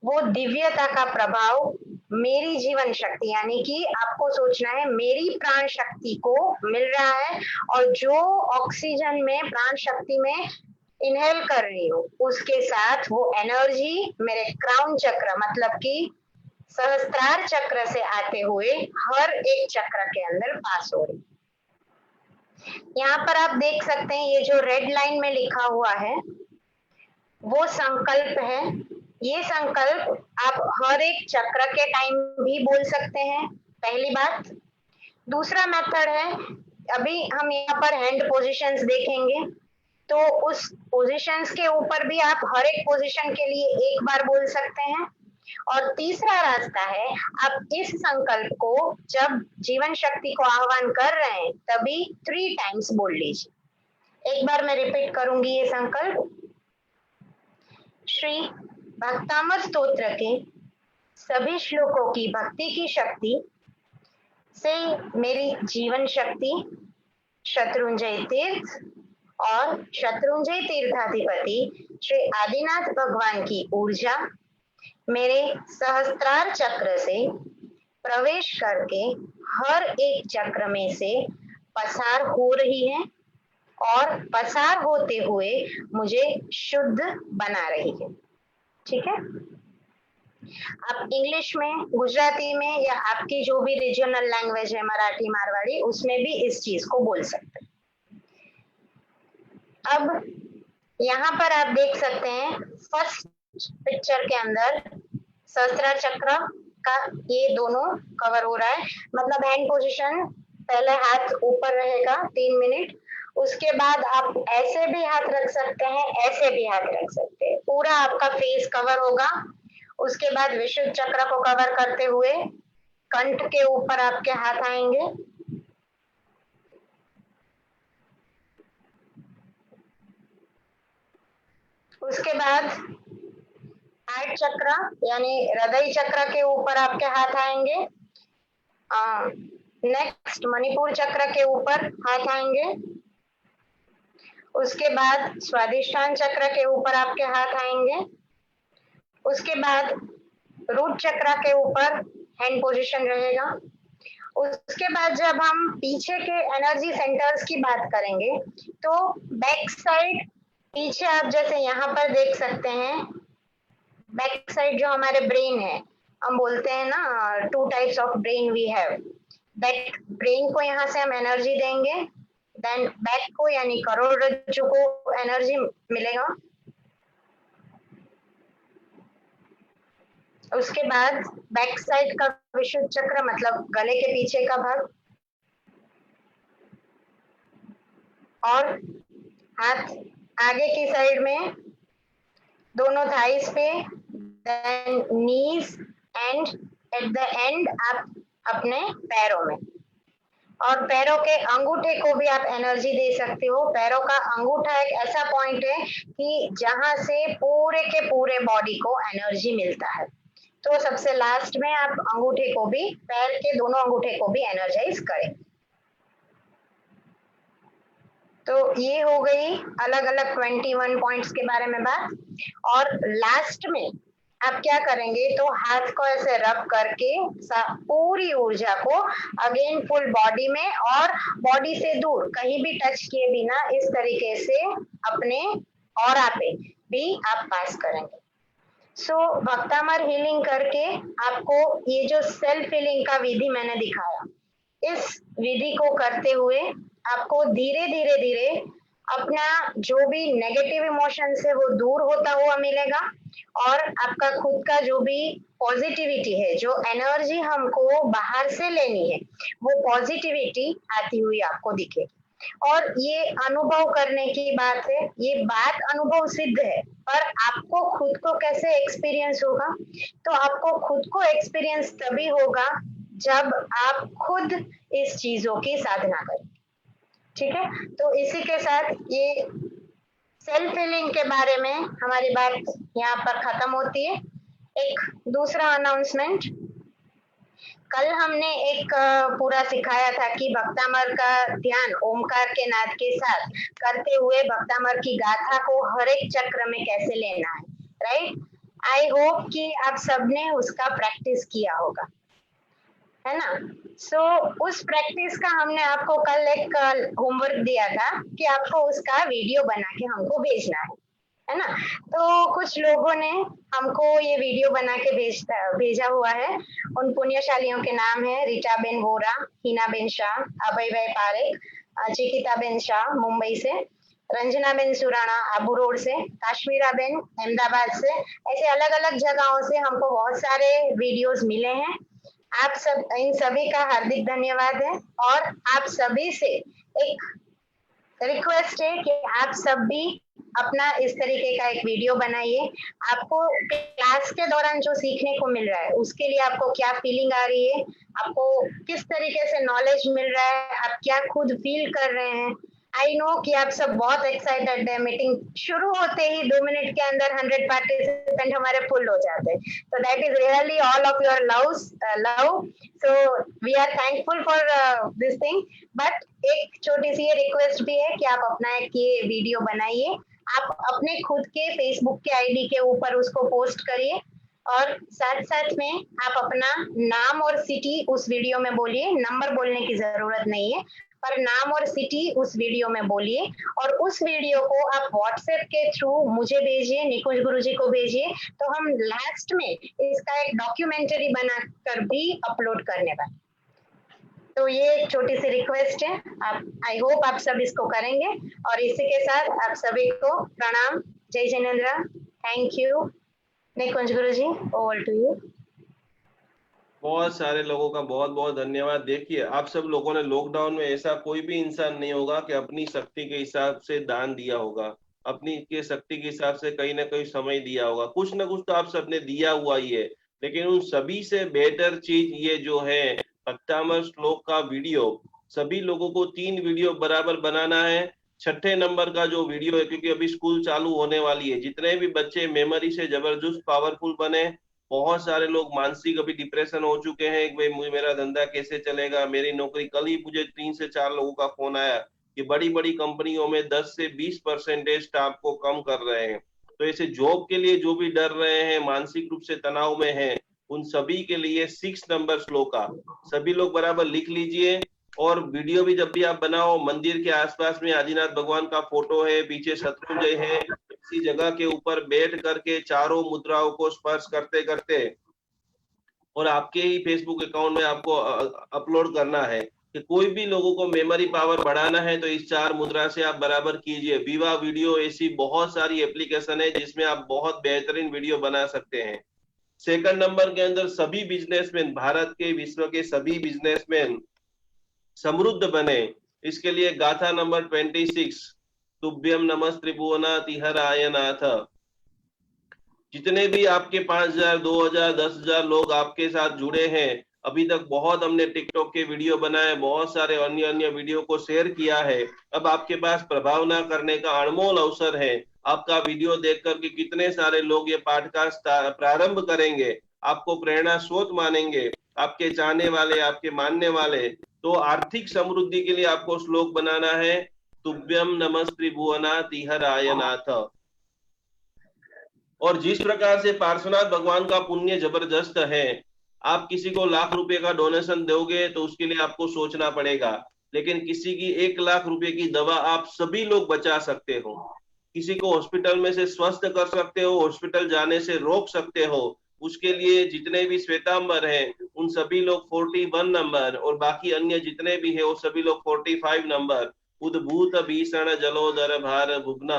Speaker 2: वो दिव्यता का प्रभाव, मेरी जीवन शक्ति, यानी कि आपको सोचना है मेरी प्राण शक्ति को मिल रहा है, और जो ऑक्सीजन में प्राण शक्ति में इनहेल कर रही हूँ उसके साथ वो एनर्जी मेरे क्राउन चक्र मतलब कि सहस्त्रार चक्र से आते हुए हर एक चक्र के अंदर पास हो रही। यहाँ पर आप देख सकते हैं ये जो रेड लाइन में लिखा हुआ है वो संकल्प है। ये संकल्प आप हर एक चक्र के टाइम भी बोल सकते हैं, पहली बात। दूसरा मेथड है, अभी हम यहाँ पर हैंड पोजीशंस देखेंगे, तो उस पोजीशंस के ऊपर भी आप हर एक पोजीशन के लिए एक बार बोल सकते हैं। और तीसरा रास्ता है, आप इस संकल्प को जब जीवन शक्ति को आह्वान कर रहे हैं तभी 3 टाइम्स बोल लीजिए। एक बार मैं रिपीट करूंगी ये संकल्प। श्री भक्तामर स्तोत्र के सभी श्लोकों की भक्ति की शक्ति से मेरी जीवन शक्ति, शत्रुंजय तीर्थ और शत्रुंजय तीर्थाधिपति श्री आदिनाथ भगवान की ऊर्जा मेरे सहस्त्रार चक्र से प्रवेश करके हर एक चक्र में से पसार हो रही है और पसार होते हुए मुझे शुद्ध बना रही है। ठीक है, आप इंग्लिश में, गुजराती में या आपकी जो भी रीजनल लैंग्वेज है, मराठी, मारवाड़ी, उसमें भी इस चीज को बोल सकते हैं। अब यहाँ पर आप देख सकते हैं फर्स्ट पिक्चर के अंदर सहस्त्रार चक्र का ये दोनों कवर हो रहा है, मतलब हैंड पोजीशन, पहले हाथ ऊपर रहेगा 3 मिनट, उसके बाद आप ऐसे भी हाथ रख सकते हैं, ऐसे भी हाथ रख सकते हैं, पूरा आपका फेस कवर होगा। उसके बाद विशुद्ध चक्र को कवर करते हुए कंठ के ऊपर आपके हाथ आएंगे। उसके बाद हार्ट चक्र यानी हृदय चक्र के ऊपर आपके हाथ आएंगे। नेक्स्ट मणिपुर चक्र के ऊपर हाथ आएंगे। उसके बाद स्वादिष्ठान चक्र के ऊपर आपके हाथ आएंगे। उसके बाद रूट चक्र के ऊपर हैंड पोजीशन रहेगा। उसके बाद जब हम पीछे के एनर्जी सेंटर्स की बात करेंगे तो बैक साइड, पीछे आप जैसे यहाँ पर देख सकते हैं, बैक साइड जो हमारे ब्रेन है, हम बोलते हैं ना 2 types of brain we have. Back brain को यहाँ से हम एनर्जी देंगे, देन बैक को यानी करोड़रज्जु को एनर्जी मिलेगा। उसके बाद बैक साइड का विशुद्ध चक्र मतलब गले के पीछे का भाग, और हाथ आगे की साइड में दोनों थाइस पे, then knees and at the end आप अपने पैरों में, और पैरों के अंगूठे को भी आप एनर्जी दे सकते हो। पैरों का अंगूठा एक ऐसा पॉइंट है कि जहां से पूरे के पूरे बॉडी को एनर्जी मिलता है, तो सबसे लास्ट में आप अंगूठे को भी, पैर के दोनों अंगूठे को भी एनर्जाइज करें। तो ये हो गई अलग अलग 21 पॉइंट्स के बारे में बात। और लास्ट में आप क्या करेंगे, तो हाथ को ऐसे रब करके पूरी ऊर्जा को अगेन फुल बॉडी में और बॉडी से दूर कहीं भी टच किए बिना इस तरीके से अपने ऑरा पे भी आप पास करेंगे। सो भक्तामर हीलिंग करके आपको ये जो सेल्फ हीलिंग का विधि मैंने दिखाया, इस विधि को करते हुए आपको धीरे धीरे धीरे अपना जो भी नेगेटिव इमोशंस है वो दूर होता हुआ मिलेगा, और आपका खुद का जो भी पॉजिटिविटी है, जो एनर्जी हमको बाहर से लेनी है, वो पॉजिटिविटी आती हुई आपको दिखेगी। और ये अनुभव करने की बात है, ये बात अनुभव सिद्ध है, पर आपको खुद को कैसे एक्सपीरियंस होगा, तो आपको खुद को एक्सपीरियंस तभी होगा जब आप खुद इस चीजों की साधना करें। ठीक है, तो इसी के साथ ये सेल्फ हीलिंग के बारे में हमारी बात यहाँ पर खत्म होती है। एक दूसरा अनाउंसमेंट, कल हमने एक पूरा सिखाया था कि भक्तामर का ध्यान ओमकार के नाद के साथ करते हुए भक्तामर की गाथा को हर एक चक्र में कैसे लेना है, राइट। आई होप कि आप सबने उसका प्रैक्टिस किया होगा, है ना। सो उस प्रैक्टिस का हमने आपको कल एक होमवर्क दिया था कि आपको उसका वीडियो बना के हमको भेजना है ना। तो कुछ लोगों ने हमको ये वीडियो बना के भेजा हुआ है। उन पुण्यशालियों के नाम है रीटा बेन वोरा, हिना बेन शाह, अभय भाई पारेख, चिकिता बेन शाह मुंबई से, रंजना बेन सुराणा आबू रोड से, काश्मीरा बेन अहमदाबाद से। ऐसे अलग अलग जगहों से हमको बहुत सारे वीडियोस मिले हैं। आप सब, इन सभी का हार्दिक धन्यवाद है। और आप सभी से एक रिक्वेस्ट है कि आप सब भी अपना इस तरीके का एक वीडियो बनाइए। आपको क्लास के दौरान जो सीखने को मिल रहा है उसके लिए आपको क्या फीलिंग आ रही है, आपको किस तरीके से नॉलेज मिल रहा है, आप क्या खुद फील कर रहे हैं। आई नो कि आप सब बहुत एक्साइटेड है। मीटिंग शुरू होते ही 2 मिनट के अंदर 100 पार्टिसिपेंट हमारे फुल हो जाते हैं। तो that is really all of your love. So we are thankful for this thing. But एक छोटी सी ये रिक्वेस्ट भी है कि आप अपना एक ये वीडियो बनाइए, आप अपने खुद के फेसबुक के आईडी के ऊपर उसको पोस्ट करिए और साथ साथ में आप अपना नाम और सिटी उस वीडियो में बोलिए। नंबर बोलने की जरूरत नहीं है, पर नाम और सिटी उस वीडियो में बोलिए और उस वीडियो को आप व्हाट्सएप के थ्रू मुझे भेजिए, निकुंज गुरुजी को भेजिए, तो हम लास्ट में इसका एक डॉक्यूमेंट्री बनाकर भी अपलोड करने वाले। तो ये एक छोटी सी रिक्वेस्ट है, आप आई होप आप सब इसको करेंगे। और इसी के साथ आप सभी को प्रणाम, जय Jinendra, thank you. Nikunj Guruji, over to you.
Speaker 1: बहुत सारे लोगों का बहुत बहुत धन्यवाद। देखिए, आप सब लोगों ने लॉकडाउन में ऐसा कोई भी इंसान नहीं होगा कि अपनी शक्ति के हिसाब से दान दिया होगा, अपनी के शक्ति के हिसाब से कहीं ना कहीं समय दिया होगा। कुछ ना कुछ तो आप सबने दिया हुआ ही है, लेकिन उन सभी से बेहतर चीज ये जो है 58 श्लोक का वीडियो, सभी लोगों को 3 वीडियो बराबर बनाना है। छठे नंबर का जो वीडियो है, क्योंकि अभी स्कूल चालू होने वाली है, जितने भी बच्चे मेमोरी से जबरदस्त पावरफुल बने। बहुत सारे लोग मानसिक अभी डिप्रेशन हो चुके हैं कि भाई मेरा धंधा कैसे चलेगा, मेरी नौकरी। कल ही मुझे 3 से 4 लोगों का फोन आया कि बड़ी बड़ी कंपनियों में 10 से 20% स्टाफ को कम कर रहे हैं। तो ऐसे जॉब के लिए जो भी डर रहे हैं, मानसिक रूप से तनाव में हैं, उन सभी के लिए 6 नंबर श्लोक का सभी लोग बराबर लिख लीजिए। और वीडियो भी जब भी आप बनाओ, मंदिर के आसपास में आदिनाथ भगवान का फोटो है, पीछे शत्रुंजय है, किसी जगह के ऊपर बैठ करके चारों मुद्राओं को स्पर्श करते करते, और आपके ही फेसबुक अकाउंट में आपको अपलोड करना है कि कोई भी लोगों को मेमोरी पावर बढ़ाना है तो इस 4 मुद्रा से आप बराबर कीजिए। विवा वीडियो ऐसी बहुत सारी एप्लीकेशन है जिसमें आप बहुत बेहतरीन वीडियो बना सकते हैं। सेकंड नंबर के अंदर सभी बिजनेसमैन, भारत के विश्व के सभी बिजनेसमैन समृद्ध बने, इसके लिए गाथा नंबर 26, तुभ्यम नमः त्रिभुवनातिहराय नाथ। जितने भी आपके 5000, 2000, 10,000 लोग आपके साथ जुड़े हैं, अभी तक बहुत हमने टिकटॉक के वीडियो बनाए, बहुत सारे अन्य अन्य वीडियो को शेयर किया है। अब आपके पास प्रभावना करने का अनमोल अवसर है। आपका वीडियो देख करके कितने सारे लोग ये पॉडकास्ट प्रारंभ करेंगे, आपको प्रेरणा स्रोत मानेंगे, आपके चाहने वाले, आपके मानने वाले। तो आर्थिक समृद्धि के लिए आपको श्लोक बनाना है, तुभ्यम नमस्ते त्रिभुवनातिहराय नाथ। और जिस प्रकार से पार्श्वनाथ भगवान का पुण्य जबरदस्त है, आप किसी को लाख रुपए का डोनेशन दोगे तो उसके लिए आपको सोचना पड़ेगा, लेकिन किसी की 1 लाख रुपए की दवा आप सभी लोग बचा सकते हो। किसी को हॉस्पिटल में से स्वस्थ कर सकते हो, हॉस्पिटल जाने से रोक सकते हो। उसके लिए जितने भी श्वेतांबर हैं उन सभी लोग 41 नंबर, और बाकी अन्य जितने भी है वो सभी लोग 45 नंबर। उद्भूत भीषण जलोदर भार भुगना।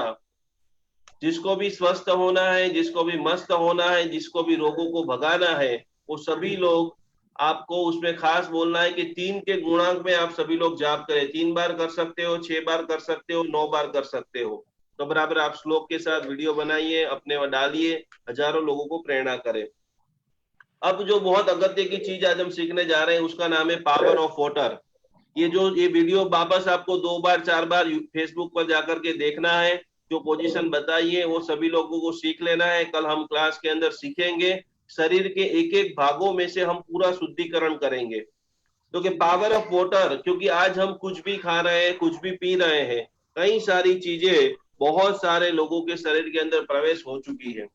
Speaker 1: जिसको भी स्वस्थ होना है, जिसको भी मस्त होना है, जिसको भी रोगों को भगाना है, वो सभी लोग, आपको उसमें खास बोलना है कि 3 के गुणांक में आप सभी लोग जाप करें। 3 बार कर सकते हो, 6 बार कर सकते हो, 9 बार कर सकते हो। तो बराबर आप श्लोक के साथ वीडियो बनाइए, अपने डालिए, हजारों लोगों को प्रेरणा करें। अब जो बहुत अगत्य की चीज आज हम सीखने जा रहे हैं उसका नाम है पावर ऑफ वाटर। ये वीडियो वापस आपको 2 बार 4 बार फेसबुक पर जाकर के देखना है। जो पोजीशन बताइए वो सभी लोगों को सीख लेना है। कल हम क्लास के अंदर सीखेंगे, शरीर के एक एक भागों में से हम पूरा शुद्धिकरण करेंगे। तो कि पावर ऑफ वाटर, क्योंकि आज हम कुछ भी खा रहे हैं, कुछ भी पी रहे हैं, कई सारी चीजें बहुत सारे लोगों के शरीर के अंदर प्रवेश हो चुकी है।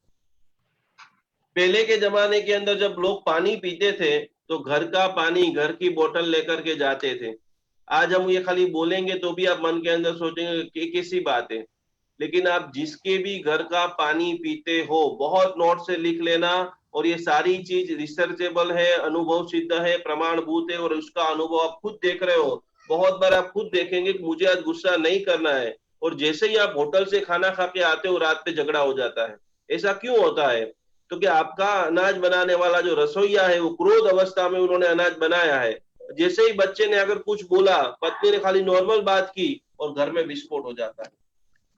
Speaker 1: पहले के जमाने के अंदर जब लोग पानी पीते थे तो घर का पानी, घर की बोतल लेकर के जाते थे। आज हम ये खाली बोलेंगे तो भी आप मन के अंदर सोचेंगे कि कैसी बात है, लेकिन आप जिसके भी घर का पानी पीते हो, बहुत नोट से लिख लेना। और ये सारी चीज रिसर्चेबल है, अनुभव सिद्ध है, प्रमाणभूत है, और उसका अनुभव आप खुद देख रहे हो। बहुत बार आप खुद देखेंगे कि मुझे आज गुस्सा नहीं करना है, और जैसे ही आप होटल से खाना खा के आते हो रात पे झगड़ा हो जाता है। ऐसा क्यों होता है? तो कि आपका अनाज बनाने वाला जो रसोईया है वो क्रोध अवस्था में उन्होंने अनाज बनाया है। जैसे ही बच्चे ने अगर कुछ बोला, पत्नी ने खाली नॉर्मल बात की और घर में विस्फोट हो जाता है।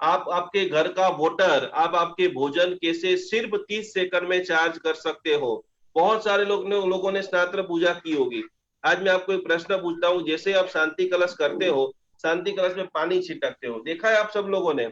Speaker 1: आप आपके घर का वाटर, आप आपके भोजन कैसे सिर्फ 30 सेकंड में चार्ज कर सकते हो। बहुत सारे लोगों ने स्नात्र पूजा की होगी। आज मैं आपको एक प्रश्न पूछता हूँ, जैसे आप शांति कलश करते हो, शांति कलश में पानी छिटकते हो, देखा है आप सब लोगों ने?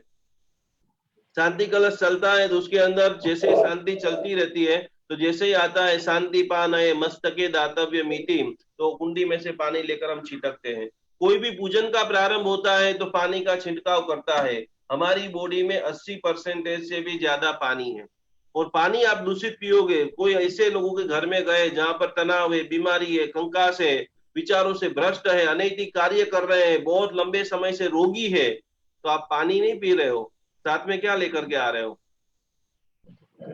Speaker 1: शांति कलश चलता है तो उसके अंदर जैसे शांति चलती रहती है, तो जैसे ही आता है शांति पान है मस्तके दातव्य मीति, तो कुंडी में से पानी लेकर हम छिटकते हैं। कोई भी पूजन का प्रारंभ होता है तो पानी का छिड़काव करता है। हमारी बॉडी में 80% से भी ज्यादा पानी है, और पानी आप दूषित पियोगे, कोई ऐसे लोगों के घर में गए जहां पर तनाव है, बीमारी है, कंकास है, विचारों से भ्रष्ट है, अनैतिक कार्य कर रहे हैं, बहुत लंबे समय से रोगी है, तो आप पानी नहीं पी रहे हो, साथ में क्या लेकर के आ रहे हो?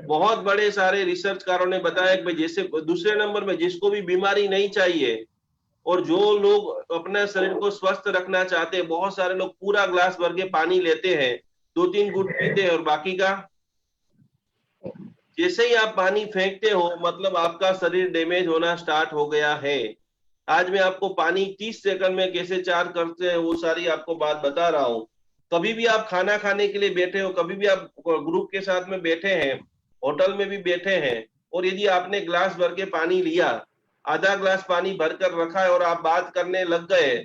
Speaker 1: बहुत बड़े सारे रिसर्चकारों ने बताया कि जैसे दूसरे नंबर में जिसको भी बीमारी नहीं चाहिए और जो लोग अपने शरीर को स्वस्थ रखना चाहते हैं, बहुत सारे लोग पूरा ग्लास भर के पानी लेते हैं, 2-3 घूंट पीते हैं और बाकी का, जैसे ही आप पानी फेंकते हो मतलब आपका शरीर डैमेज होना स्टार्ट हो गया है। आज मैं आपको पानी 30 सेकंड में कैसे चार्ज करते हैं वो सारी आपको बात बता रहा हूँ। कभी भी आप खाना खाने के लिए बैठे हो, कभी भी आप ग्रुप के साथ में बैठे हैं, होटल में भी बैठे हैं, और यदि आपने ग्लास भर के पानी लिया, आधा ग्लास पानी भरकर रखा है और आप बात करने लग गए,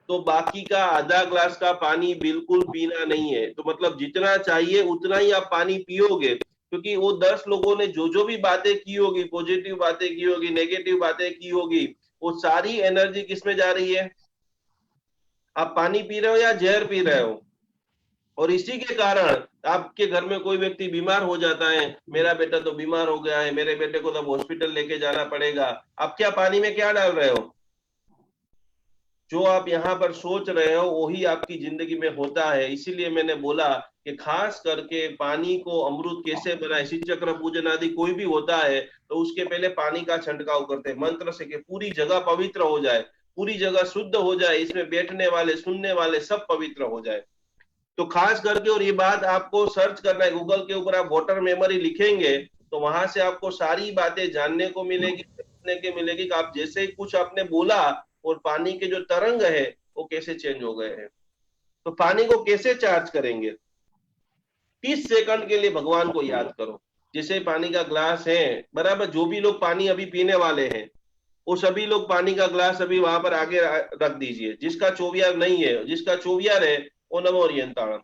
Speaker 1: तो बाकी का आधा ग्लास का पानी बिल्कुल पीना नहीं है। तो मतलब जितना चाहिए उतना ही आप पानी पियोगे, क्योंकि वो 10 लोगों ने जो जो भी बातें की होगी, पॉजिटिव बातें की होगी, नेगेटिव बातें की होगी, वो सारी एनर्जी किसमें जा रही है? आप पानी पी रहे हो या जहर पी रहे हो? और इसी के कारण आपके घर में कोई व्यक्ति बीमार हो जाता है, मेरा बेटा तो बीमार हो गया है, मेरे बेटे को तो हॉस्पिटल लेके जाना पड़ेगा। आप क्या पानी में क्या डाल रहे हो? जो आप यहाँ पर सोच रहे हो वही आपकी जिंदगी में होता है। इसीलिए मैंने बोला कि खास करके पानी को अमृत कैसे बनाए। शिव चक्र पूजन आदि कोई भी होता है तो उसके पहले पानी का छिड़काव करते हैं मंत्र से, कि पूरी जगह पवित्र हो जाए, पूरी जगह शुद्ध हो जाए, इसमें बैठने वाले सुनने वाले सब पवित्र हो जाए। तो खास करके, और ये बात आपको सर्च करना है, गूगल के ऊपर आप वाटर मेमोरी लिखेंगे तो वहां से आपको सारी बातें जानने को मिलेगी, सीखने के मिलेगी कि आप जैसे ही कुछ आपने बोला और पानी के जो तरंग है वो कैसे चेंज हो गए हैं। तो पानी को कैसे चार्ज करेंगे? 30 सेकंड के लिए भगवान को याद करो। जैसे पानी का ग्लास है, बराबर, जो भी लोग पानी अभी पीने वाले हैं वो सभी लोग पानी का ग्लास अभी वहां पर आगे रख दीजिए। जिसका चोवियार नहीं है, जिसका चोवियार है वो नमो ओरियंताणम।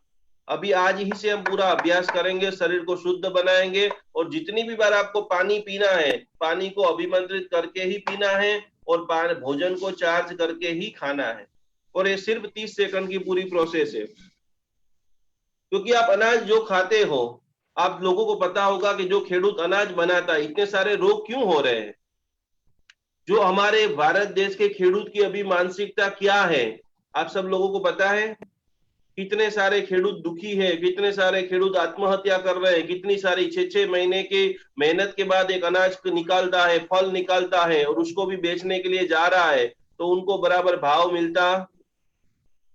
Speaker 1: अभी आज ही से हम पूरा अभ्यास करेंगे, शरीर को शुद्ध बनाएंगे, और जितनी भी बार आपको पानी पीना है, पानी को अभिमंत्रित करके ही पीना है, और भोजन को चार्ज करके ही खाना है। और ये सिर्फ 30 सेकंड की पूरी प्रोसेस है। क्योंकि आप अनाज जो खाते हो, आप लोगों को पता होगा कि जो खेडूत अनाज बनाता है, इतने सारे रोग क्यों हो रहे हैं? जो हमारे भारत देश के खेडूत की अभी मानसिकता क्या है, आप सब लोगों को पता है? कितने सारे खेडूत दुखी है, कितने सारे खेडूत आत्महत्या कर रहे हैं, कितनी सारी 6-6 महीने की मेहनत के बाद एक अनाज निकालता है, फल निकालता है, और उसको भी बेचने के लिए जा रहा है तो उनको बराबर भाव मिलता?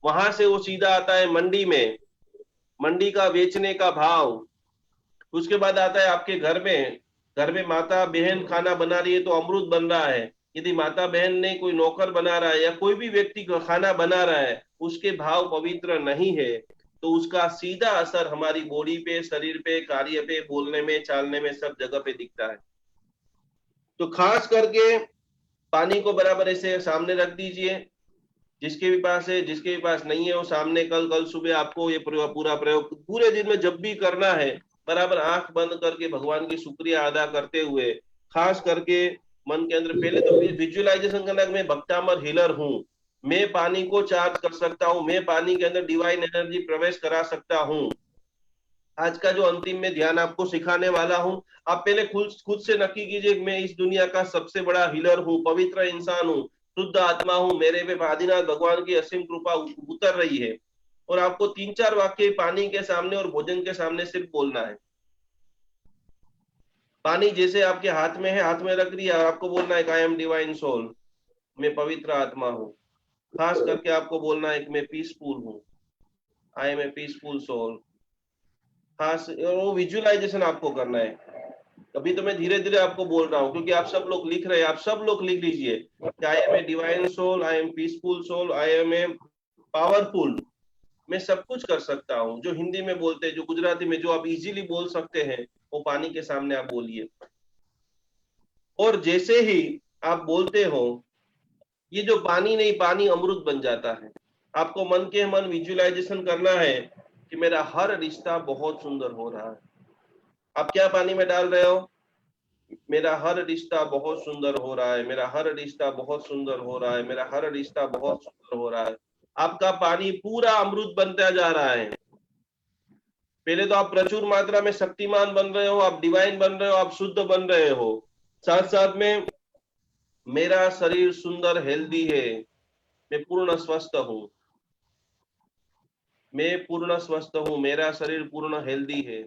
Speaker 1: वहां से वो सीधा आता है मंडी में, मंडी का बेचने का भाव। उसके बाद आता है आपके घर में, घर में माता बहन खाना बना रही है तो अमृत बन रहा है। यदि माता बहन ने कोई नौकर बना रहा है या कोई भी व्यक्ति खाना बना रहा है, उसके भाव पवित्र नहीं है, तो उसका सीधा असर हमारी बॉडी पे, शरीर पे, कार्य पे, बोलने में, चालने में, सब जगह पे दिखता है। तो खास करके पानी को बराबर ऐसे सामने रख दीजिए। जिसके भी पास है, जिसके भी पास नहीं है वो सामने, कल सुबह आपको ये पूरा प्रयोग पूरे दिन में जब भी करना है, बराबर आंख बंद करके भगवान की शुक्रिया अदा करते हुए, खास करके मन के अंदर पहले तो विजुअलाइजेशन करना कि मैं भक्तामर हीलर हूं, मैं पानी को चार्ज कर सकता हूं, मैं पानी के अंदर डिवाइन एनर्जी प्रवेश करा सकता हूं। आज का जो अंतिम में ध्यान आपको सिखाने वाला हूं, आप पहले खुद से नक्की कीजिए कि मैं इस दुनिया का सबसे बड़ा हीलर हूं, पवित्र इंसान हूं, शुद्ध आत्मा हूं, मेरे पे आदिनाथ भगवान की असीम कृपा उतर रही है। और आपको 3-4 वाक्य पानी के सामने और भोजन के सामने सिर्फ बोलना है। पानी जैसे आपके हाथ में है, हाथ में रख दिया, आपको बोलना है आई एम डिवाइन सोल, मैं पवित्र आत्मा हूँ। खास करके आपको बोलना है कि मैं पीसफुल हूँ, I am a peaceful soul. खास और वो विजुअलाइजेशन आपको करना है। अभी तो मैं धीरे धीरे आपको बोल रहा हूँ क्योंकि आप सब लोग लिख रहे हैं, आप सब लोग लिख लीजिए, I am a divine soul, I am peaceful soul, I am a powerful मैं सब कुछ कर सकता हूँ। जो हिंदी में बोलते हैं, जो गुजराती में, जो आप इजीली बोल सकते हैं, वो पानी के सामने आप बोलिए। और जैसे ही आप बोलते हो, ये जो पानी नहीं, पानी अमृत बन जाता है। आपको मन के मन विजुअलाइजेशन करना है कि मेरा हर रिश्ता बहुत सुंदर हो रहा है। आप क्या पानी में डाल रहे हो? मेरा हर रिश्ता बहुत सुंदर हो रहा है, मेरा हर रिश्ता बहुत सुंदर हो रहा है, मेरा हर रिश्ता बहुत सुंदर हो रहा है। आपका पानी पूरा अमृत बनता जा रहा है। पहले तो आप प्रचुर मात्रा में शक्तिमान बन रहे हो, आप डिवाइन बन रहे हो, आप शुद्ध बन रहे हो। साथ साथ में मेरा शरीर सुंदर हेल्दी है, मैं पूर्ण स्वस्थ हूँ, मैं पूर्ण स्वस्थ हूँ, मेरा शरीर पूर्ण हेल्दी है।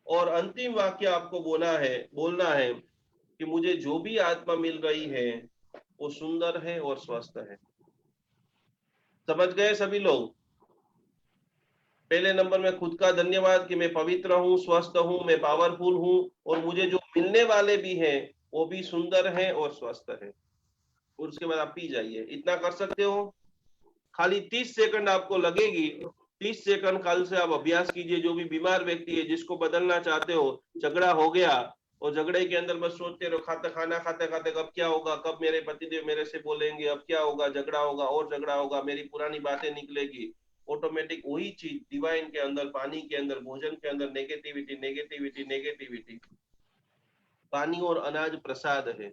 Speaker 1: और अंतिम वाक्य आपको बोलना है कि मुझे जो भी आत्मा मिल रही है वो सुंदर है और स्वस्थ है। समझ गए सभी लोग? पहले नंबर में खुद का धन्यवाद कि मैं पवित्र हूँ, स्वस्थ हूँ, मैं पावरफुल हूँ, और मुझे जो मिलने वाले भी हैं वो भी सुंदर है और स्वस्थ है। और उसके बाद आप पी जाइए। इतना कर सकते हो? खाली 30 सेकंड आपको लगेगी। 30 सेकंड कल से आप अभ्यास कीजिए। जो भी बीमार व्यक्ति है, जिसको बदलना चाहते हो, झगड़ा हो गया और झगड़े के अंदर बस सोचते रहो, खाना खाते खाते कब क्या होगा, कब मेरे पतिदेव मेरे से बोलेंगे, अब क्या होगा, झगड़ा होगा और झगड़ा होगा, मेरी पुरानी बातें निकलेगी। ऑटोमेटिक वही चीज डिवाइन के अंदर, पानी के अंदर, भोजन के अंदर, नेगेटिविटी नेगेटिविटी नेगेटिविटी। पानी और अनाज प्रसाद है।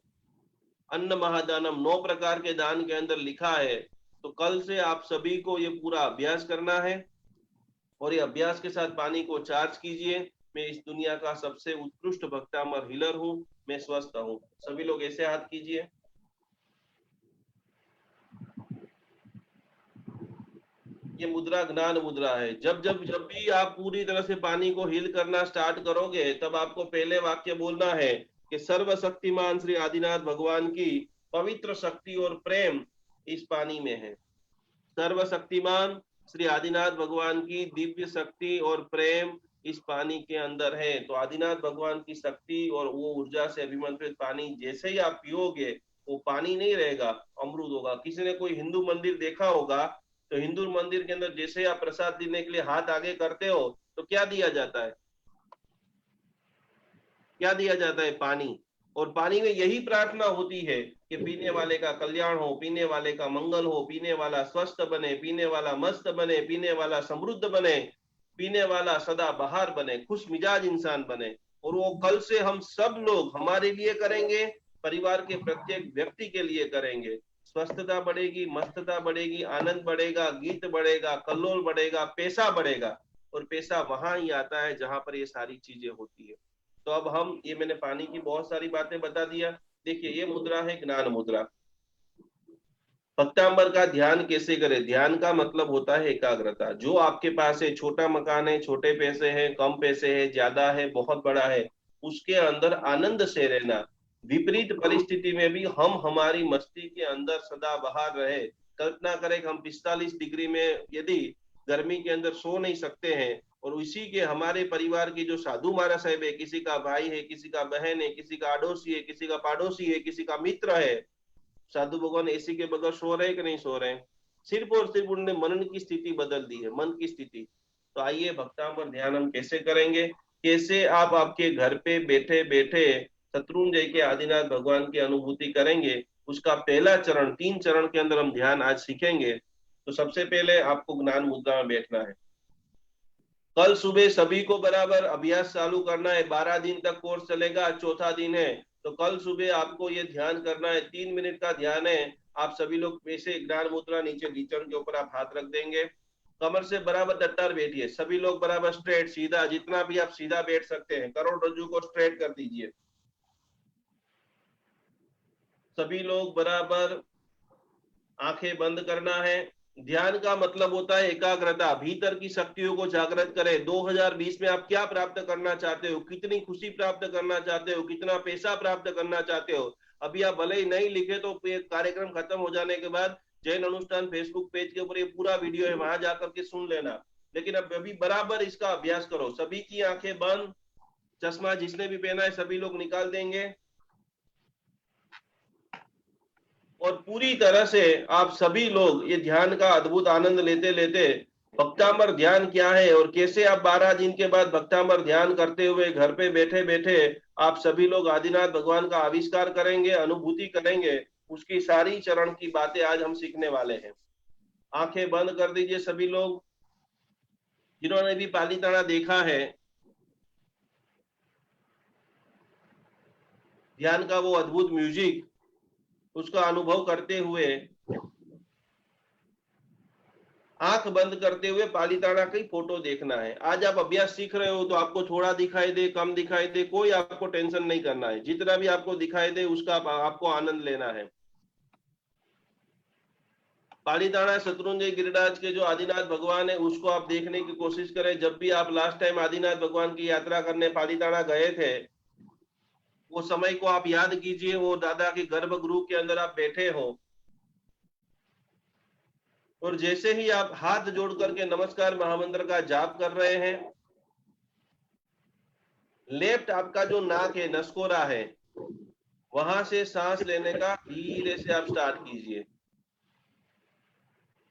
Speaker 1: अन्न महादानम 9 प्रकार के दान के अंदर लिखा है। तो कल से आप सभी को ये पूरा अभ्यास करना है, और ये अभ्यास के साथ पानी को चार्ज कीजिए। मैं इस दुनिया का सबसे उत्कृष्ट भक्तामर हीलर हूँ, मैं स्वस्थ हूँ। सभी लोग ऐसे हाथ कीजिए। ये मुद्रा ज्ञान मुद्रा है। जब भी आप पूरी तरह से पानी को हील करना स्टार्ट करोगे, तब आपको पहले वाक्य बोलना है कि सर्वशक्तिमान श्री आदिनाथ भगवान की पवित्र शक्ति और प्रेम इस पानी में है। सर्वशक्तिमान श्री आदिनाथ भगवान की दिव्य शक्ति और प्रेम इस पानी के अंदर है। तो आदिनाथ भगवान की शक्ति और वो ऊर्जा से अभिमंत्रित पानी जैसे ही आप पियोगे, वो पानी नहीं रहेगा, अमृत होगा। किसी ने कोई हिंदू मंदिर देखा होगा, तो हिंदू मंदिर के अंदर जैसे ही आप प्रसाद देने के लिए हाथ आगे करते हो, तो क्या दिया जाता है? क्या दिया जाता है? पानी। और पानी में यही प्रार्थना होती है कि पीने वाले का कल्याण हो, पीने वाले का मंगल हो, पीने वाला स्वस्थ बने, पीने वाला मस्त बने, पीने वाला समृद्ध बने, पीने वाला सदा बहार बने, खुश मिजाज इंसान बने। और वो कल से हम सब लोग हमारे लिए करेंगे, परिवार के प्रत्येक व्यक्ति के लिए करेंगे। स्वस्थता बढ़ेगी, मस्तता बढ़ेगी, आनंद बढ़ेगा, गीत बढ़ेगा, कल्लोल बढ़ेगा, पैसा बढ़ेगा। और पैसा वहां ही आता है जहां पर ये सारी चीजें होती है। तो अब हम, ये मैंने पानी की बहुत सारी बातें बता दिया। देखिए, ये मुद्रा है ज्ञान मुद्रा। भक्तांबर का ध्यान कैसे करें? ध्यान का मतलब होता है एकाग्रता। जो आपके पास है, छोटा मकान है, छोटे पैसे हैं, कम पैसे है, ज्यादा है, बहुत बड़ा है, उसके अंदर आनंद से रहना। विपरीत परिस्थिति में भी हम हमारी मस्ती के अंदर सदा बहार रहे। कल्पना करें कि हम 45 डिग्री में यदि गर्मी के अंदर सो नहीं सकते हैं, और उसी के हमारे परिवार की जो साधु महाराज साहब है, किसी का भाई है, किसी का बहन है, किसी का अड़ोसी है, किसी का पड़ोसी है, किसी का मित्र है, साधु भगवान एसी के बगैर सो रहे कि नहीं सो रहे? सिर्फ और सिर्फ उन्होंने मनन की स्थिति बदल दी है, मन की स्थिति। तो आइए, भक्तांबर ध्यान हम कैसे करेंगे? कैसे आप आपके घर पे बैठे बैठे शत्रुंजय के आदिनाथ भगवान की अनुभूति करेंगे, उसका पहला चरण, 3 चरण के अंदर हम ध्यान आज सीखेंगे। तो सबसे पहले आपको ज्ञान मुद्रा में बैठना है। कल सुबह सभी को बराबर अभ्यास चालू करना है। 12 दिन तक कोर्स चलेगा, चौथा दिन है। तो कल सुबह आपको ये ध्यान करना है, 3 मिनट का ध्यान है। आप सभी लोग ऐसे ज्ञान मुद्रा, नीचे लीचन के ऊपर आप हाथ रख देंगे। कमर से बराबर डट्टार बैठिए, सभी लोग बराबर स्ट्रेट, सीधा, जितना भी आप सीधा बैठ सकते हैं। करोड़रज्जु को स्ट्रेट कर दीजिए। सभी लोग बराबर आंखें बंद करना है। ध्यान का मतलब होता है एकाग्रता, भीतर की शक्तियों को जागृत करें। 2020 में आप क्या प्राप्त करना चाहते हो? कितनी खुशी प्राप्त करना चाहते हो? कितना पैसा प्राप्त करना चाहते हो? अभी आप भले ही नहीं लिखे, तो कार्यक्रम खत्म हो जाने के बाद जैन अनुष्ठान फेसबुक पेज के ऊपर ये पूरा वीडियो है, वहां जाकर के सुन लेना। लेकिन अब अभी बराबर इसका अभ्यास करो। सभी की आंखें बंद, चश्मा जिसने भी पहना है सभी लोग निकाल देंगे। और पूरी तरह से आप सभी लोग ये ध्यान का अद्भुत आनंद लेते लेते भक्तामर ध्यान क्या है और कैसे आप 12 दिन के बाद भक्तामर ध्यान करते हुए घर पे बैठे बैठे आप सभी लोग आदिनाथ भगवान का आविष्कार करेंगे, अनुभूति करेंगे, उसकी सारी चरण की बातें आज हम सीखने वाले हैं। आंखें बंद कर दीजिए सभी लोग। जिन्होंने भी पालीताना देखा है, ध्यान का वो अद्भुत म्यूजिक, उसका अनुभव करते हुए आंख बंद करते हुए पालीताना की फोटो देखना है। आज आप अभ्यास सीख रहे हो तो आपको थोड़ा दिखाई दे, कम दिखाई दे, कोई आपको टेंशन नहीं करना है। जितना भी आपको दिखाई दे उसका आपको आनंद लेना है। पालीताना शत्रुंजय गिरिराज के जो आदिनाथ भगवान है उसको आप देखने की कोशिश करें। जब भी आप लास्ट टाइम आदिनाथ भगवान की यात्रा करने पालीताना गए थे, वो समय को आप याद कीजिए। वो दादा के गर्भगृह के अंदर आप बैठे हो और जैसे ही आप हाथ जोड़ करके नमस्कार महामंत्र का जाप कर रहे हैं, लेफ्ट आपका जो नाक है, नसकोरा है, वहां से सांस लेने का धीरे से आप स्टार्ट कीजिए।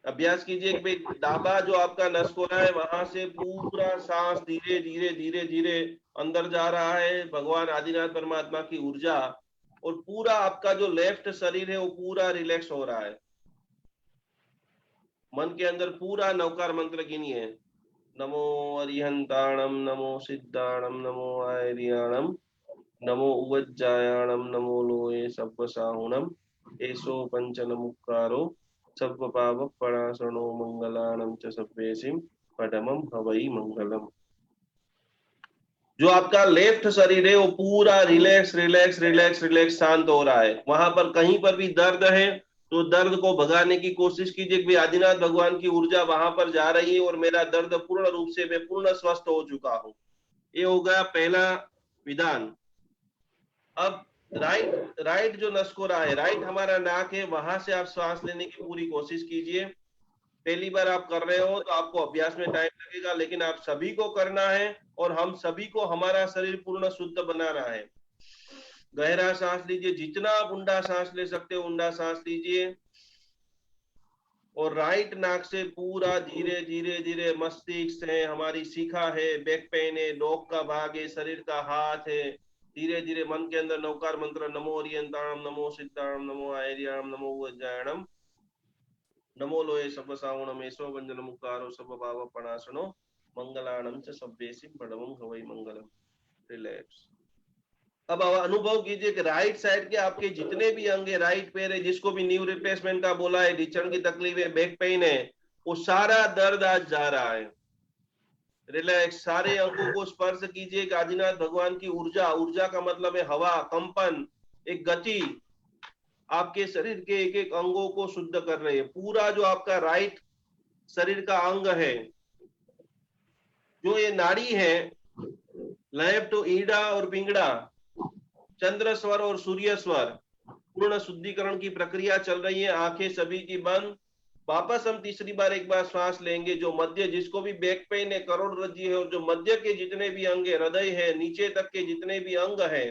Speaker 1: अभ्यास कीजिए कि भाई डाबा जो आपका नसकोरा है वहां से पूरा सांस धीरे धीरे धीरे धीरे अंदर जा रहा है, भगवान आदिनाथ परमात्मा की ऊर्जा, और पूरा आपका जो लेफ्ट शरीर है वो पूरा रिलैक्स हो रहा है। मन के अंदर पूरा नवकार मंत्र गिनिए। नमो अरिहंताणम, नमो सिद्धाणम, नमो आर्याणम, नमो उवज्जायाणम, नमो लोये सब्बसाहुणम, एसो पंचनमुक्कारो सब्ब पावक पणासनो मंगलाणम च सब्बेसिम पडमम हवई मंगलम। जो आपका लेफ्ट शरीर है वो पूरा रिलैक्स रिलैक्स रिलैक्स रिलैक्स शांत हो रहा है। वहां पर कहीं पर भी दर्द है तो दर्द को भगाने की कोशिश कीजिए कि आदिनाथ भगवान की ऊर्जा वहां पर जा रही है और मेरा दर्द पूर्ण रूप से, मैं पूर्ण स्वस्थ हो चुका हूं। ये हो गया पहला विधान। अब राइट जो नसकोरा है, राइट हमारा नाक है, वहां से आप सांस लेने की पूरी कोशिश कीजिए। पहली बार आप कर रहे हो तो आपको अभ्यास में टाइम लगेगा, लेकिन आप सभी को करना है और हम सभी को हमारा शरीर पूर्ण शुद्ध बनाना है। गहरा सांस लीजिए, जितना आप ऊंडा सांस ले सकते हो ऊंडा सांस लीजिए, और राइट नाक से पूरा धीरे धीरे धीरे मस्तिष्क है, हमारी शिखा है, बैक पेन है, नोक का भाग है, शरीर का हाथ है, धीरे धीरे मन के अंदर नवकार मंत्र नमो ओरियंताणम, नमो सिद्धाणम, नमो आयर्याणम, नमो वज्रायणम, नमो लोये सब्बसाहुणम, एसो वंजनमुक्कारो सब्ब भाव पणासनो मंगलाणम च सब्बेसिम पडमं हवै मंगलम। रिलैक्स। अब अनुभव कीजिए कि राइट साइड के आपके जितने भी अंग है, राइट पैर है, जिसको भी न्यू रिप्लेसमेंट का बोला है, ढीचण की तकलीफ है, बैक पेन है, वो सारा दर्द आज जा रहा है। रिलैक्स। सारे अंगों को स्पर्श कीजिए। आदिनाथ भगवान की ऊर्जा, ऊर्जा का मतलब है हवा, कंपन, एक गति आपके शरीर के एक एक अंगों को शुद्ध कर रही है। पूरा जो आपका राइट शरीर का अंग है, जो ये नाड़ी है, लेफ्ट तो ईड़ा और पिंगड़ा, चंद्र स्वर और सूर्य स्वर, पूर्ण शुद्धिकरण की प्रक्रिया चल रही है। आंखें सभी की बंद। वापस हम तीसरी बार एक बार श्वास लेंगे। जो मध्य, जिसको भी बैक पेन है, करोड़रज्जु है, और जो मध्य के जितने भी अंग है, हृदय है, नीचे तक के जितने भी अंग है,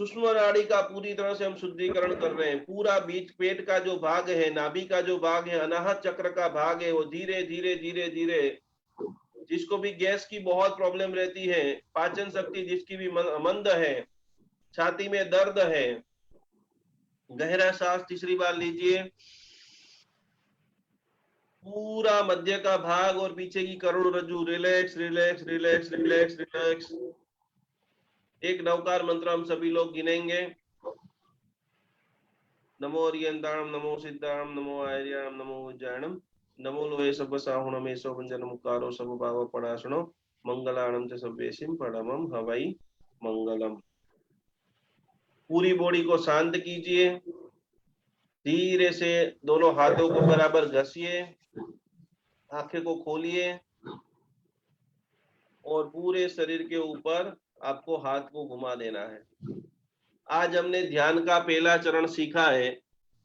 Speaker 1: सूक्ष्म नाड़ी का पूरी तरह से हम शुद्धिकरण कर रहे हैं। पूरा बीच पेट का जो भाग है, नाभि का जो भाग है, अनाहत चक्र का भाग है, वो धीरे धीरे धीरे धीरे, जिसको भी गैस की बहुत प्रॉब्लम रहती है, पाचन शक्ति जिसकी भी मंद है, छाती में दर्द है, गहरा सांस तीसरी बार लीजिए। पूरा मध्य का भाग और पीछे की करोड़रज्जु relax relax relax relax relax. एक नवकार मंत्र हम सभी लोग गिनेंगे। नमो ओरियंताणम, नमो सिद्धाणम, नमो आर्याणम, नमो उज्जायणम, नमो लोये सब्बसाहुणम, एसो वंजनमुक्कारो सब्ब भाव पणासनो मंगलाणम च सब्बेसिम पडमम हवै मंगलम। पूरी बॉडी को शांत कीजिए। धीरे से दोनों हाथों को बराबर घसिए, आंखें को खोलिए और पूरे शरीर के ऊपर आपको हाथ को घुमा देना है। आज हमने ध्यान का पहला चरण सीखा है,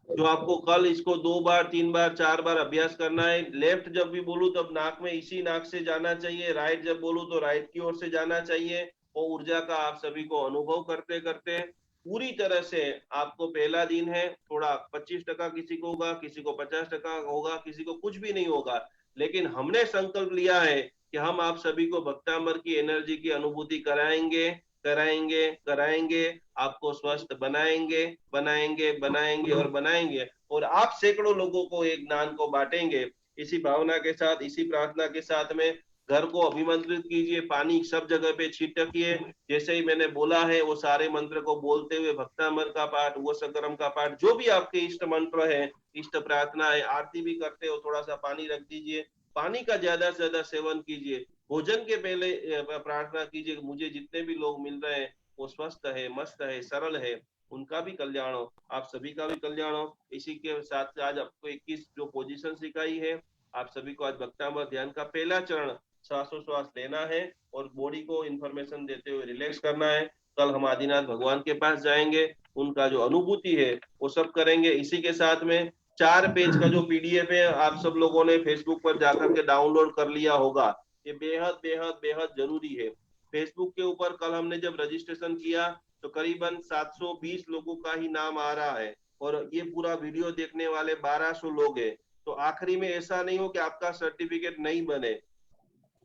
Speaker 1: जो आपको कल इसको 2 बार 3 बार 4 बार अभ्यास करना है। लेफ्ट जब भी बोलूं तब नाक में इसी नाक से जाना चाहिए, राइट जब बोलूं तो राइट की ओर से जाना चाहिए, और ऊर्जा का आप सभी को अनुभव करते करते पूरी तरह से आपको पहला दिन है, थोड़ा 25% किसी को होगा, किसी को 50% होगा, किसी को कुछ भी नहीं होगा, लेकिन हमने संकल्प लिया है कि हम आप सभी को भक्तामर की एनर्जी की अनुभूति कराएंगे, कराएंगे, कराएंगे, आपको स्वस्थ बनाएंगे, बनाएंगे, बनाएंगे और बनाएंगे, और आप सैकड़ों लोगों को एक ज्ञान को बांटेंगे। इसी भावना के साथ, इसी प्रार्थना के साथ में घर को अभिमंत्रित कीजिए, पानी सब जगह पे छिटकिए। जैसे ही मैंने बोला है वो सारे मंत्र को बोलते हुए भक्तामर का पाठ, वो सकरम का पाठ, जो भी आपके इष्ट मंत्र है, इष्ट प्रार्थना है, आरती भी करते हो, थोड़ा सा पानी रख दीजिए, पानी का ज्यादा से ज्यादा सेवन कीजिए। भोजन के पहले प्रार्थना कीजिए, मुझे जितने भी लोग मिल रहे हैं वो स्वस्थ है, मस्त है, सरल है, उनका भी कल्याण हो, आप सभी का भी कल्याण हो। इसी के साथ आज आपको 21 जो पोजीशन सिखाई है, आप सभी को आज भक्तामर ध्यान का पहला चरण श्वासोश्वास लेना है और बॉडी को इंफॉर्मेशन देते हुए रिलैक्स करना है। कल हम आदिनाथ भगवान के पास जाएंगे, उनका जो अनुभूति है वो सब करेंगे। इसी के साथ में 4 पेज का जो पीडीएफ है, आप सब लोगों ने फेसबुक पर जाकर के डाउनलोड कर लिया होगा। ये बेहद बेहद बेहद जरूरी है। फेसबुक के ऊपर कल हमने जब रजिस्ट्रेशन किया तो करीबन 720 लोगों का ही नाम आ रहा है, और ये पूरा वीडियो देखने वाले 1200 लोग हैं। तो आखिरी में ऐसा नहीं हो कि आपका सर्टिफिकेट नहीं बने,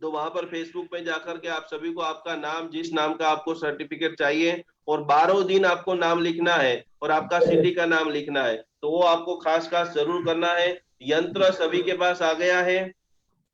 Speaker 1: तो वहां पर फेसबुक पे जाकर के आप सभी को आपका नाम, जिस नाम का आपको सर्टिफिकेट चाहिए, और 12 दिन आपको नाम लिखना है और आपका सिटी का नाम लिखना है, तो वो आपको खास खास जरूर करना है। यंत्र सभी के पास आ गया है।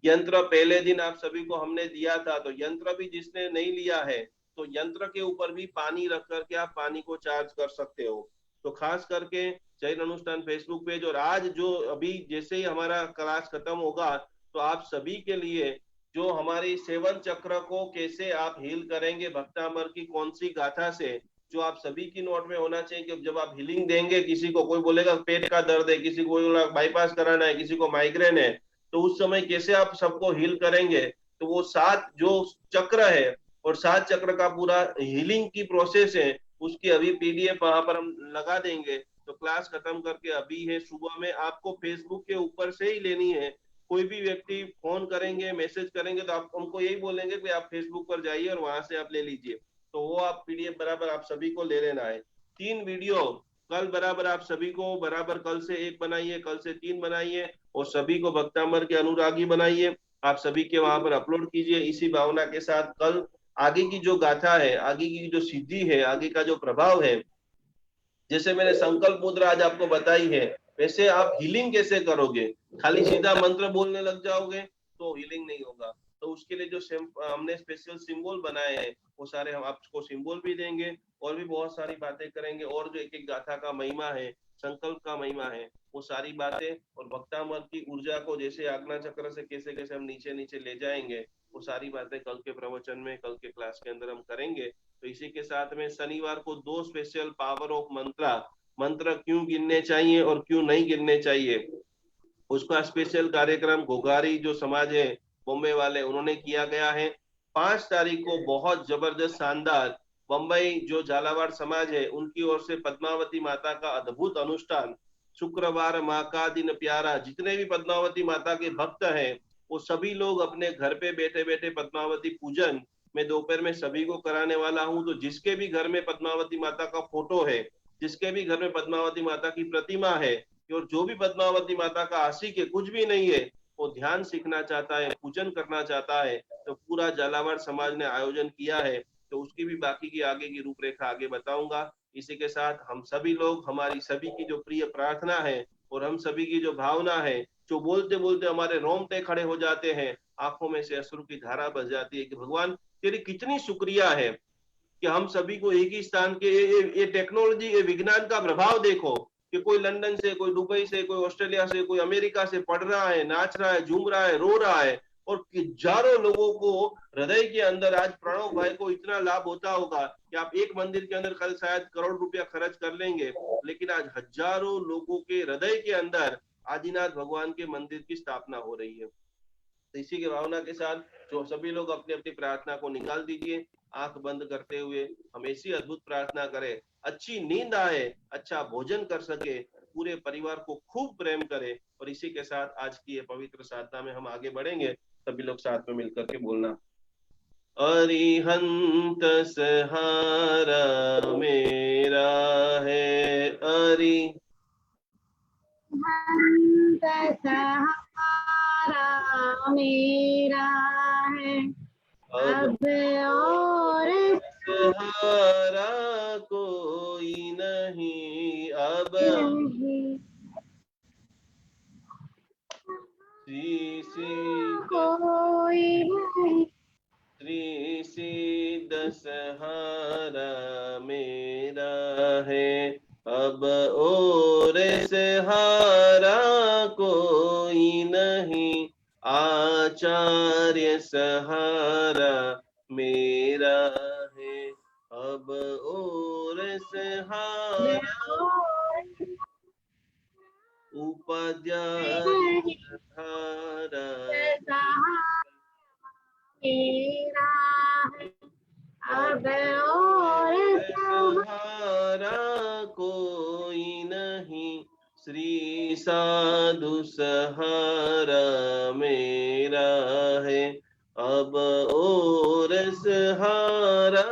Speaker 1: यंत्र पहले दिन आप सभी को हमने दिया था, तो यंत्र भी जिसने नहीं लिया है, तो यंत्र के ऊपर भी पानी रख करके आप पानी को चार्ज कर सकते हो। तो खास करके जैन अनुष्ठान फेसबुक पेज, और आज जो अभी जैसे ही हमारा क्लास खत्म होगा, तो आप सभी के लिए जो हमारी सेवन चक्र को कैसे आप हील करेंगे, भक्तामर की कौन सी गाथा से, जो आप सभी की नोट में होना चाहिए कि जब आप हीलिंग देंगे, किसी को कोई बोलेगा पेट का दर्द है, किसी को बाईपास कराना है, किसी को माइग्रेन है, तो उस समय कैसे आप सबको हील करेंगे। तो वो 7 जो चक्र है और 7 चक्र का पूरा हीलिंग की प्रोसेस है, उसकी अभी पीडीएफ वहां पर हम लगा देंगे। तो क्लास खत्म करके अभी है सुबह में आपको फेसबुक के ऊपर से ही लेनी है। कोई भी व्यक्ति फोन करेंगे, मैसेज करेंगे, तो आप उनको यही बोलेंगे कि आप फेसबुक पर जाइए और वहां से आप ले लीजिए। तो वो आप पीडीएफ बराबर आप सभी को ले लेना है। 3 वीडियो कल बराबर आप सभी को बराबर, कल से 1 बनाइए, कल से 3 बनाइए, और सभी को भक्तामर के अनुरागी बनाइए। आप सभी के वहां पर अपलोड कीजिए। इसी भावना के साथ कल आगे की जो गाथा है, आगे की जो सिद्धि है, आगे का जो प्रभाव है, जैसे मैंने संकल्प मुद्रा आज आपको बताई है, वैसे आप हीलिंग कैसे करोगे। खाली सीधा मंत्र बोलने लग जाओगे तो हीलिंग नहीं होगा। तो उसके लिए जो हमने स्पेशल सिंबल बनाए हैं, वो सारे हम आपको सिंबल भी देंगे, और भी बहुत सारी बातें करेंगे, और जो एक एक गाथा का महिमा है, संकल्प का महिमा है, वो सारी बातें, और भक्तामर की ऊर्जा को जैसे आज्ञा चक्र से कैसे कैसे हम नीचे नीचे ले जाएंगे, वो सारी बातें कल के प्रवचन में, कल के क्लास के अंदर हम करेंगे। तो इसी के साथ में शनिवार को 2 स्पेशल पावर ऑफ मंत्रा, मंत्र क्यों गिनने चाहिए और क्यों नहीं गिनने चाहिए, उसका स्पेशल कार्यक्रम घोघारी जो समाज है बॉम्बे वाले, उन्होंने किया गया है। 5 तारीख को बहुत जबरदस्त शानदार बम्बई जो झालावाड़ समाज है उनकी ओर से पद्मावती माता का अद्भुत अनुष्ठान, शुक्रवार माँ का दिन प्यारा, जितने भी पद्मावती माता के भक्त हैं वो सभी लोग अपने घर पे बैठे बैठे पद्मावती पूजन मैं दोपहर में सभी को कराने वाला हूँ। तो जिसके भी घर में पद्मावती माता का फोटो है, जिसके भी घर में पद्मावती माता की प्रतिमा है, और जो भी पद्मावती माता का आशिक है, कुछ भी नहीं है, वो ध्यान सीखना चाहता है, पूजन करना चाहता है, तो पूरा झालावाड़ समाज ने आयोजन किया है। तो उसकी भी बाकी की आगे की रूपरेखा आगे बताऊंगा। इसी के साथ हम सभी लोग, हमारी सभी की जो प्रिय प्रार्थना है और हम सभी की जो भावना है, जो बोलते बोलते हमारे रोंगटे खड़े हो जाते हैं, आंखों में से अश्रु की धारा बह जाती है कि भगवान तेरी कितनी शुक्रिया है कि हम सभी को एक ही स्थान के, ये टेक्नोलॉजी, ये विज्ञान का प्रभाव देखो कि कोई लंदन से, कोई दुबई से, कोई ऑस्ट्रेलिया से, कोई अमेरिका से पढ़ रहा है, नाच रहा है, झूम रहा है, रो रहा है, और हजारों लोगों को हृदय के अंदर आज प्रणव भाई को इतना लाभ होता होगा कि आप एक मंदिर के अंदर कल शायद करोड़ रुपया खर्च कर लेंगे, लेकिन आज हजारों लोगों के हृदय के अंदर आदिनाथ भगवान के मंदिर की स्थापना हो रही है। तो इसी की भावना के साथ जो सभी लोग अपनी अपनी प्रार्थना को निकाल दीजिए, आंख बंद करते हुए हम ऐसी अद्भुत प्रार्थना करें, अच्छी नींद आए, अच्छा भोजन कर सके, पूरे परिवार को खूब प्रेम करे। और इसी के साथ आज की ये पवित्र साधना में हम आगे बढ़ेंगे। सभी लोग साथ में मिलकर के बोलना, अरिहंत सहारा मेरा है।
Speaker 2: हंत सहारा मेरा है।
Speaker 1: अब
Speaker 2: अब और
Speaker 1: सहारा कोई नहीं। अब
Speaker 2: नहीं कोई नहीं।
Speaker 1: श्री सिद्ध सहारा मेरा है। अब और सहारा कोई नहीं। आचार्य सहारा मेरा है। अब और सहारा उपाध्याय सहारा
Speaker 2: मेरा है। अब और
Speaker 1: सहारा कोई नहीं। श्री साधु सहारा मेरा है। अब और सहारा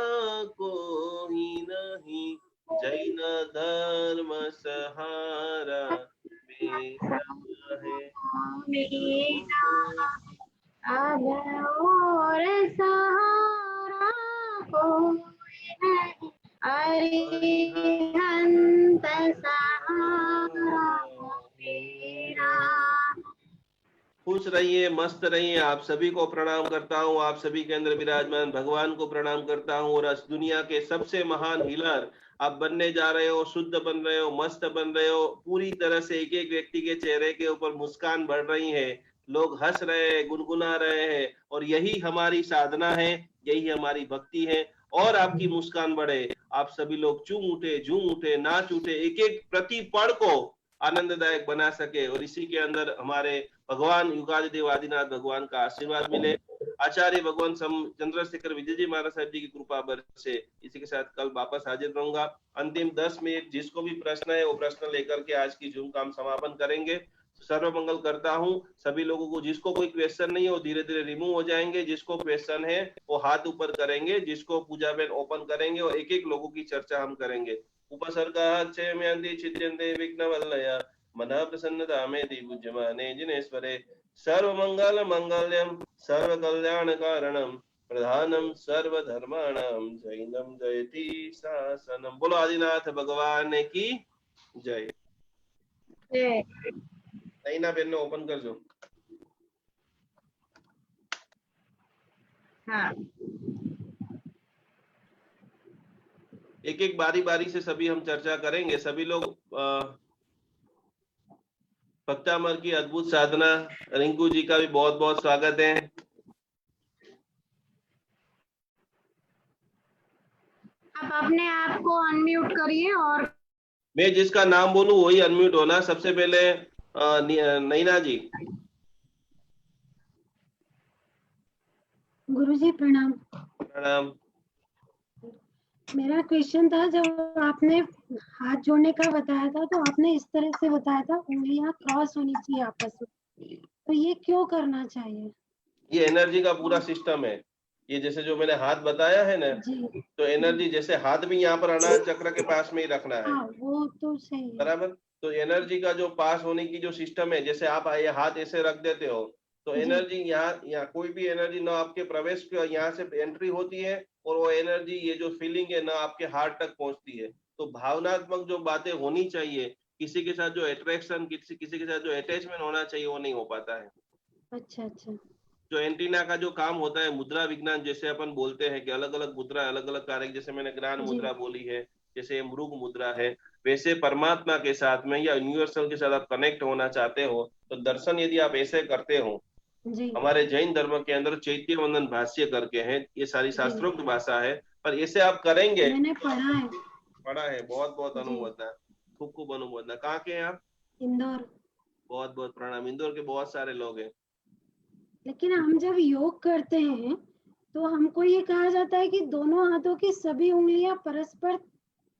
Speaker 1: कोई नहीं। जैन धर्म सहारा मेरा है।
Speaker 2: मेरा अब और सहारा कोई नहीं। अरिहंत सहारा मेरा।
Speaker 1: खुश रहिए, मस्त रहिए। आप सभी को प्रणाम करता हूँ। आप सभी के अंदर विराजमान भगवान को प्रणाम करता हूँ। और इस दुनिया के सबसे महान हीलर आप बनने जा रहे हो। शुद्ध बन रहे हो, मस्त बन रहे हो। पूरी तरह से एक एक व्यक्ति के चेहरे के ऊपर मुस्कान बढ़ रही है। लोग हंस रहे हैं, गुनगुना रहे हैं। और यही हमारी साधना है, यही हमारी भक्ति है। और आपकी मुस्कान बढ़े, आप सभी लोग झूम उठे, नाच उठे, एक एक प्रति पल को आनंददायक बना सके। और इसी के अंदर हमारे भगवान युगादिदेव आदिनाथ भगवान का आशीर्वाद मिले। आचार्य भगवान चंद्रशेखर विजय जी महाराज साहब जी की कृपा से इसी के साथ कल वापस हाजिर रहूंगा। अंतिम 10 मिनट जिसको भी प्रश्न है वो प्रश्न लेकर के आज की जूम काम समापन करेंगे। सर्व मंगल करता हूँ सभी लोगों को। जिसको कोई क्वेश्चन नहीं है वो धीरे धीरे रिमूव हो जाएंगे। जिसको क्वेश्चन है वो हाथ ऊपर करेंगे। जिसको पूजा बेन ओपन करेंगे और एक एक लोगों की चर्चा हम करेंगे। उपसर्गा क्षेम्यन्ति छिद्यन्ते विघ्नवल्लया मन प्रसन्नता में पूज्यमाने जिनेश्वरे। सर्व मंगल मंगल्यम सर्व कल्याण कारणम प्रधानम सर्वधर्माणाम जैनम जयति शासनम। बोलो आदिनाथ भगवान की जय। नैना बेन ने ओपन कर दो।
Speaker 2: हाँ,
Speaker 1: एक एक बारी बारी से सभी हम चर्चा करेंगे। सभी लोग भक्तामर की अद्भुत साधना। रिंकू जी का भी बहुत बहुत स्वागत है।
Speaker 2: आप अपने आप को अनम्यूट करिए और
Speaker 1: मैं जिसका नाम बोलूं वही अनम्यूट होना। सबसे पहले नैना जी।
Speaker 3: गुरुजी प्रणाम।
Speaker 1: प्रणाम।
Speaker 3: मेरा क्वेश्चन था, जब आपने हाथ जोड़ने का बताया था तो आपने इस तरह से बताया था उंगलियां क्रॉस होनी चाहिए आपस में, तो ये क्यों करना चाहिए?
Speaker 1: ये एनर्जी का पूरा सिस्टम है। ये जैसे जो मैंने हाथ बताया है ना,
Speaker 3: जी
Speaker 1: तो एनर्जी जैसे हाथ भी यहाँ पर अनाहत चक्र के पास में ही रखना है।
Speaker 3: हाँ, वो तो सही है।
Speaker 1: बराबर। तो एनर्जी का जो पास होने की जो सिस्टम है, जैसे आप ये हाथ ऐसे रख देते हो तो
Speaker 3: जी
Speaker 1: एनर्जी यहाँ कोई भी एनर्जी ना आपके प्रवेश यहाँ से एंट्री होती है। और वो एनर्जी ये जो फीलिंग है ना आपके हार्ट तक पहुंचती है। तो भावनात्मक जो बातें होनी चाहिए, किसी के साथ जो अट्रैक्शन, किसी के साथ जो अटैचमेंट होना चाहिए वो नहीं हो पाता है।
Speaker 3: अच्छा अच्छा।
Speaker 1: जो एंटीना का जो काम होता है, मुद्रा विज्ञान जैसे अपन बोलते हैं कि अलग अलग मुद्रा अलग अलग कार्य, जैसे मैंने ज्ञान
Speaker 3: जी
Speaker 1: मुद्रा बोली है, जैसे मृग मुद्रा है, वैसे परमात्मा के साथ में या यूनिवर्सल के साथ आप कनेक्ट होना चाहते हो तो दर्शन यदि आप ऐसे करते हो।
Speaker 3: जी
Speaker 1: हमारे जैन धर्म के अंदर चैत्य वंदन भाष्य करके हैं, ये सारी
Speaker 3: जी
Speaker 1: शास्त्रोक्त भाषा है। पर ऐसे आप करेंगे।
Speaker 3: मैंने पढ़ा है।
Speaker 1: पढ़ा है, बहुत बहुत
Speaker 3: जी,
Speaker 1: अनुमोदना। खूब खूब अनुमोदना। कहाँ के हैं आप?
Speaker 3: इंदौर।
Speaker 1: बहुत बहुत प्रणाम। इंदौर के बहुत सारे लोग हैं।
Speaker 3: लेकिन हम जब योग करते हैं तो हमको ये कहा जाता है कि दोनों हाथों की सभी उंगलियां परस्पर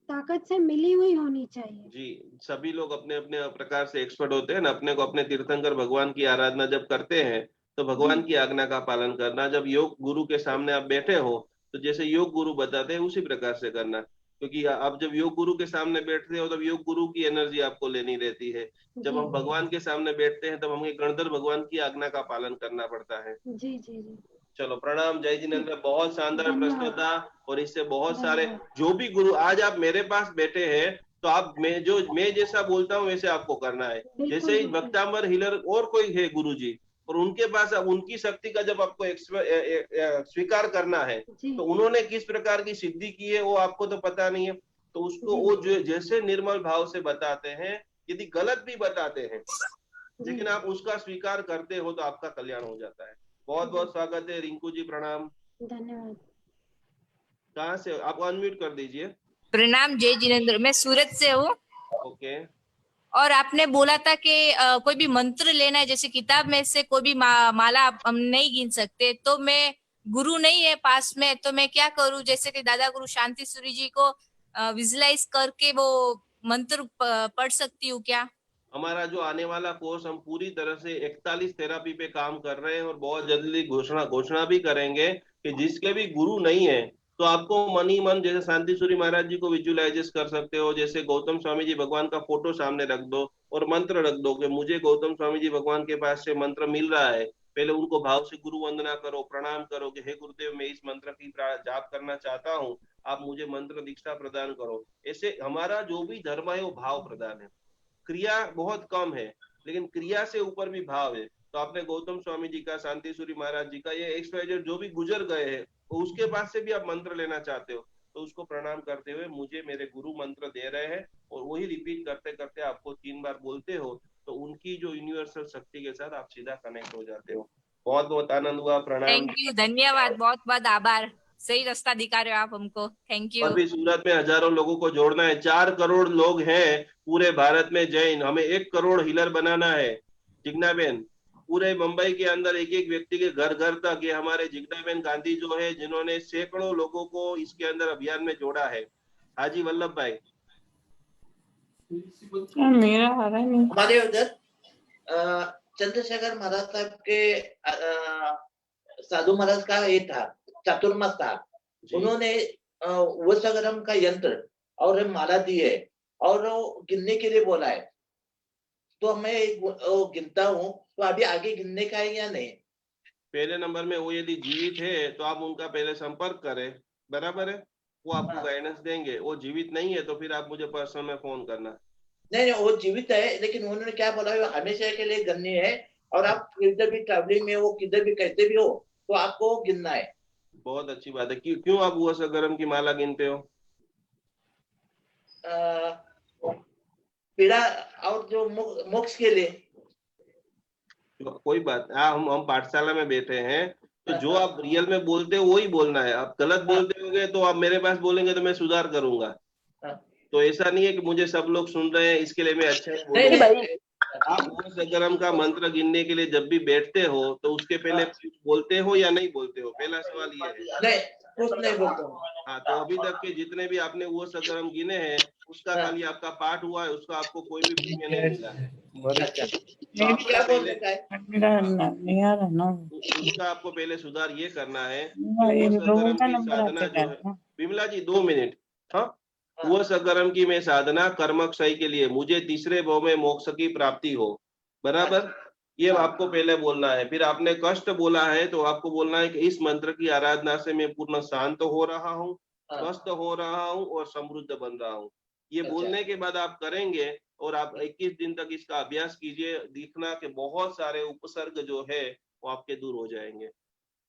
Speaker 3: ताकत से मिली हुई होनी चाहिए।
Speaker 1: जी, सभी लोग अपने अपने प्रकार से एक्सपर्ट होते हैं ना। अपने को अपने तीर्थंकर भगवान की आराधना जब करते हैं तो भगवान की आज्ञा का पालन करना। जब योग गुरु के सामने आप बैठे हो तो जैसे योग गुरु बताते हैं उसी प्रकार से करना, क्योंकि आप जब योग गुरु के सामने बैठते हो तब योग गुरु की एनर्जी आपको लेनी रहती है। जब हम
Speaker 3: जी
Speaker 1: भगवान के सामने बैठते हैं तब हमें गणधर भगवान की आज्ञा का पालन करना पड़ता है।
Speaker 3: जी जी जी।
Speaker 1: चलो प्रणाम जय जिनेंद्र, बहुत शानदार प्रश्न
Speaker 3: धन्यवाद
Speaker 1: था। और इससे बहुत सारे
Speaker 3: धन्यवाद।
Speaker 1: जो भी गुरु आज आप मेरे पास बैठे हैं तो आप मैं जैसा बोलता हूँ वैसे आपको करना है।
Speaker 3: बिल्कुल
Speaker 1: जैसे ही
Speaker 3: बिल्कुल।
Speaker 1: भक्तांबर हीलर और कोई है गुरु जी, और उनके पास अब उनकी शक्ति का जब आपको स्वीकार करना है
Speaker 3: जी
Speaker 1: तो उन्होंने किस प्रकार की सिद्धि की है वो आपको तो पता नहीं है। तो उसको
Speaker 3: जी
Speaker 1: वो जो जैसे निर्मल भाव से बताते हैं, यदि गलत भी बताते हैं
Speaker 3: जी
Speaker 1: लेकिन आप उसका स्वीकार करते हो तो आपका कल्याण हो जाता है। बहुत
Speaker 3: जी।
Speaker 1: बहुत स्वागत है रिंकू जी, प्रणाम।
Speaker 3: धन्यवाद।
Speaker 1: कहाँ से आप अनम्यूट कर दीजिए।
Speaker 4: प्रणाम जय जिनेंद्र, मैं सूरत से हूँ।
Speaker 1: ओके।
Speaker 4: और आपने बोला था कि कोई भी मंत्र लेना है, जैसे किताब में से कोई भी माला हम नहीं गिन सकते, तो मैं गुरु नहीं है पास में, तो मैं क्या करूँ? जैसे कि दादा गुरु शांति सूरी जी को विजुलाइज करके वो मंत्र पढ़ सकती हूँ क्या?
Speaker 1: हमारा जो आने वाला कोर्स हम पूरी तरह से 41 थेरापी पे काम कर रहे हैं और बहुत जल्दी घोषणा भी करेंगे कि जिसके भी गुरु नहीं है तो आपको मन ही मन जैसे शांति सूरी महाराज जी को विजुलाइज कर सकते हो, जैसे गौतम स्वामी जी भगवान का फोटो सामने रख दो और मंत्र रख दो कि मुझे गौतम स्वामी जी भगवान के पास से मंत्र मिल रहा है। पहले उनको भाव से गुरु वंदना करो, प्रणाम करो कि हे गुरुदेव मैं इस मंत्र की जाप करना चाहता हूँ, आप मुझे मंत्र दीक्षा प्रदान करो। ऐसे हमारा जो भी धर्म है वो भाव प्रदान है, क्रिया बहुत कम है लेकिन क्रिया से ऊपर भी भाव है। तो आपने गौतम स्वामी जी का, शांति सूरी महाराज जी का, ये एक्सवाइजेड जो भी गुजर गए हैं तो उसके पास से भी आप मंत्र लेना चाहते हो तो उसको प्रणाम करते हुए मुझे मेरे गुरु मंत्र दे रहे हैं और वही रिपीट करते करते आपको 3 बार बोलते हो तो उनकी जो यूनिवर्सल शक्ति के साथ आप सीधा कनेक्ट हो जाते हो। बहुत बहुत आनंद हुआ, प्रणाम।
Speaker 4: थैंक यू, धन्यवाद, बहुत बहुत आभार। सही रास्ता दिखा रहे हो आप हमको, थैंक
Speaker 1: और
Speaker 4: यू।
Speaker 1: भी सूरत में हजारों लोगों को जोड़ना है, 4 करोड़ लोग हैं पूरे भारत में जैन, हमें 1 करोड़ हीलर बनाना है। जिग्ना बेन, पूरे मुंबई के अंदर एक एक व्यक्ति के घर घर तक, ये हमारे जिग्ना बेन गांधी जो है जिन्होंने सैकड़ों लोगों को इसके अंदर अभियान में जोड़ा है। हाजी वल्लभ भाई।
Speaker 5: मेरा आ रहा नहीं।
Speaker 6: हमारे उधर चंद्रशेखर महाराज साहब के साधु महाराज का ये था चातुर्मास था, उन्होंने वसगरम का यंत्र और माला दी है और गिनने के लिए बोला है, तो मैं गिनता हूँ, तो अभी आगे गिनने का है या नहीं?
Speaker 1: पहले नंबर में वो यदि जीवित है तो आप उनका पहले संपर्क करें, बराबर है, वो आपको गाइडेंस देंगे। वो जीवित नहीं है तो फिर आप मुझे पर्सनल में फोन करना।
Speaker 6: नहीं वो जीवित है, लेकिन उन्होंने क्या बोला है हमेशा के लिए गिननी है और आप किधर भी ट्रैवलिंग में हो, किधर भी कहते भी हो तो आपको गिनना है।
Speaker 1: बहुत अच्छी बात है। क्यों आप वो सगरम की माला गिनते हो?
Speaker 6: पीड़ा और जो मोक्ष के लिए।
Speaker 1: कोई बात, हम पाठशाला में बैठे हैं तो जो आप रियल में बोलते हो वही बोलना है। आप गलत बोलते होंगे तो आप मेरे पास बोलेंगे तो मैं सुधार करूंगा। तो ऐसा नहीं है कि मुझे सब लोग सुन रहे हैं इसके लिए मैं अच्छा ही बोलूंगा। आप वो सगरम का मंत्र गिनने के लिए जब भी बैठते हो तो उसके पहले कुछ बोलते हो या नहीं बोलते हो? पहला सवाल ये है।
Speaker 6: नहीं, कुछ नहीं बोलता हूँ।
Speaker 1: हाँ, तो अभी तक के जितने भी आपने वो सगरम गिने हैं उसका खाली आपका पाठ हुआ है, उसका आपको कोई भी पुण्य नहीं मिला।
Speaker 6: अच्छा,
Speaker 1: तो आपका
Speaker 6: क्या
Speaker 1: पहले
Speaker 6: बोलने का है?
Speaker 5: मेरा नहीं आ रहा ना।
Speaker 1: उसका आपको पहले सुधार ये करना है
Speaker 5: ये
Speaker 1: कि वो
Speaker 5: लोगों
Speaker 1: सगरम
Speaker 5: का
Speaker 1: की
Speaker 5: नंबर
Speaker 1: साधना
Speaker 5: आते
Speaker 1: जो है,
Speaker 5: रहता है।
Speaker 1: विमला जी 2 मिनट। हाँ, वो सगरम की मैं साधना कर्मक्षय के लिए मुझे तीसरे भाव में मोक्ष की प्राप्ति हो, बराबर, ये आपको पहले बोलना है। फिर आपने कष्ट बोला है तो आपको बोलना है कि इस मंत्र की आराधना से मैं पूर्ण शांत हो रहा हूँ, स्वस्थ हो रहा हूँ और समृद्ध बन रहा हूँ। ये बोलने के बाद आप करेंगे और आप 21 दिन तक इसका अभ्यास कीजिए, देखना कि बहुत सारे उपसर्ग जो है वो आपके दूर हो जाएंगे।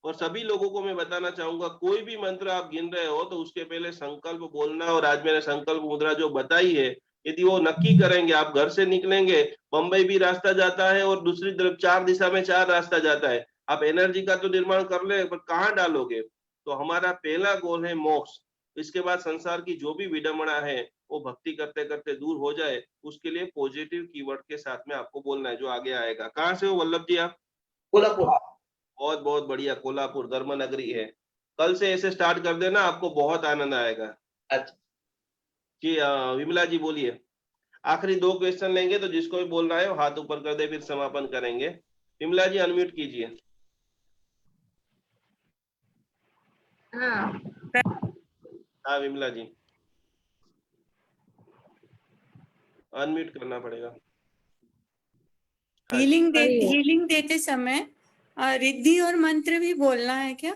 Speaker 1: और सभी लोगों को मैं बताना चाहूंगा, कोई भी मंत्र आप गिन रहे हो तो उसके पहले संकल्प बोलना। और आज मैंने संकल्प मुद्रा जो बताई है, यदि वो नक्की करेंगे, आप घर से निकलेंगे, बंबई भी रास्ता जाता है और दूसरी तरफ 4 दिशा में 4 रास्ता जाता है। आप एनर्जी का तो निर्माण कर ले पर कहाँ डालोगे? तो हमारा पहला गोल है मोक्ष। इसके बाद संसार की जो भी विडंबना है वो भक्ति करते करते दूर हो जाए, उसके लिए पॉजिटिव कीवर्ड के साथ में आपको बोलना है जो आगे आएगा। कहाँ से हो वल्लभ जी आप?
Speaker 6: कोल्हापुर।
Speaker 1: बहुत बहुत बढ़िया, कोल्हापुर धर्म नगरी है। कल से ऐसे स्टार्ट कर देना, आपको बहुत आनंद आएगा।
Speaker 6: अच्छा
Speaker 1: जी विमला जी बोलिए। आखिरी 2 क्वेश्चन लेंगे तो जिसको भी बोल रहा है वो हाथ ऊपर कर दे, फिर समापन करेंगे। विमला जी अनम्यूट कीजिए।
Speaker 2: हाँ
Speaker 1: हाँ विमला जी, अनम्यूट करना पड़ेगा। हाँ जी,
Speaker 5: हीलिंग देते समय रिद्धि और मंत्र भी बोलना है क्या?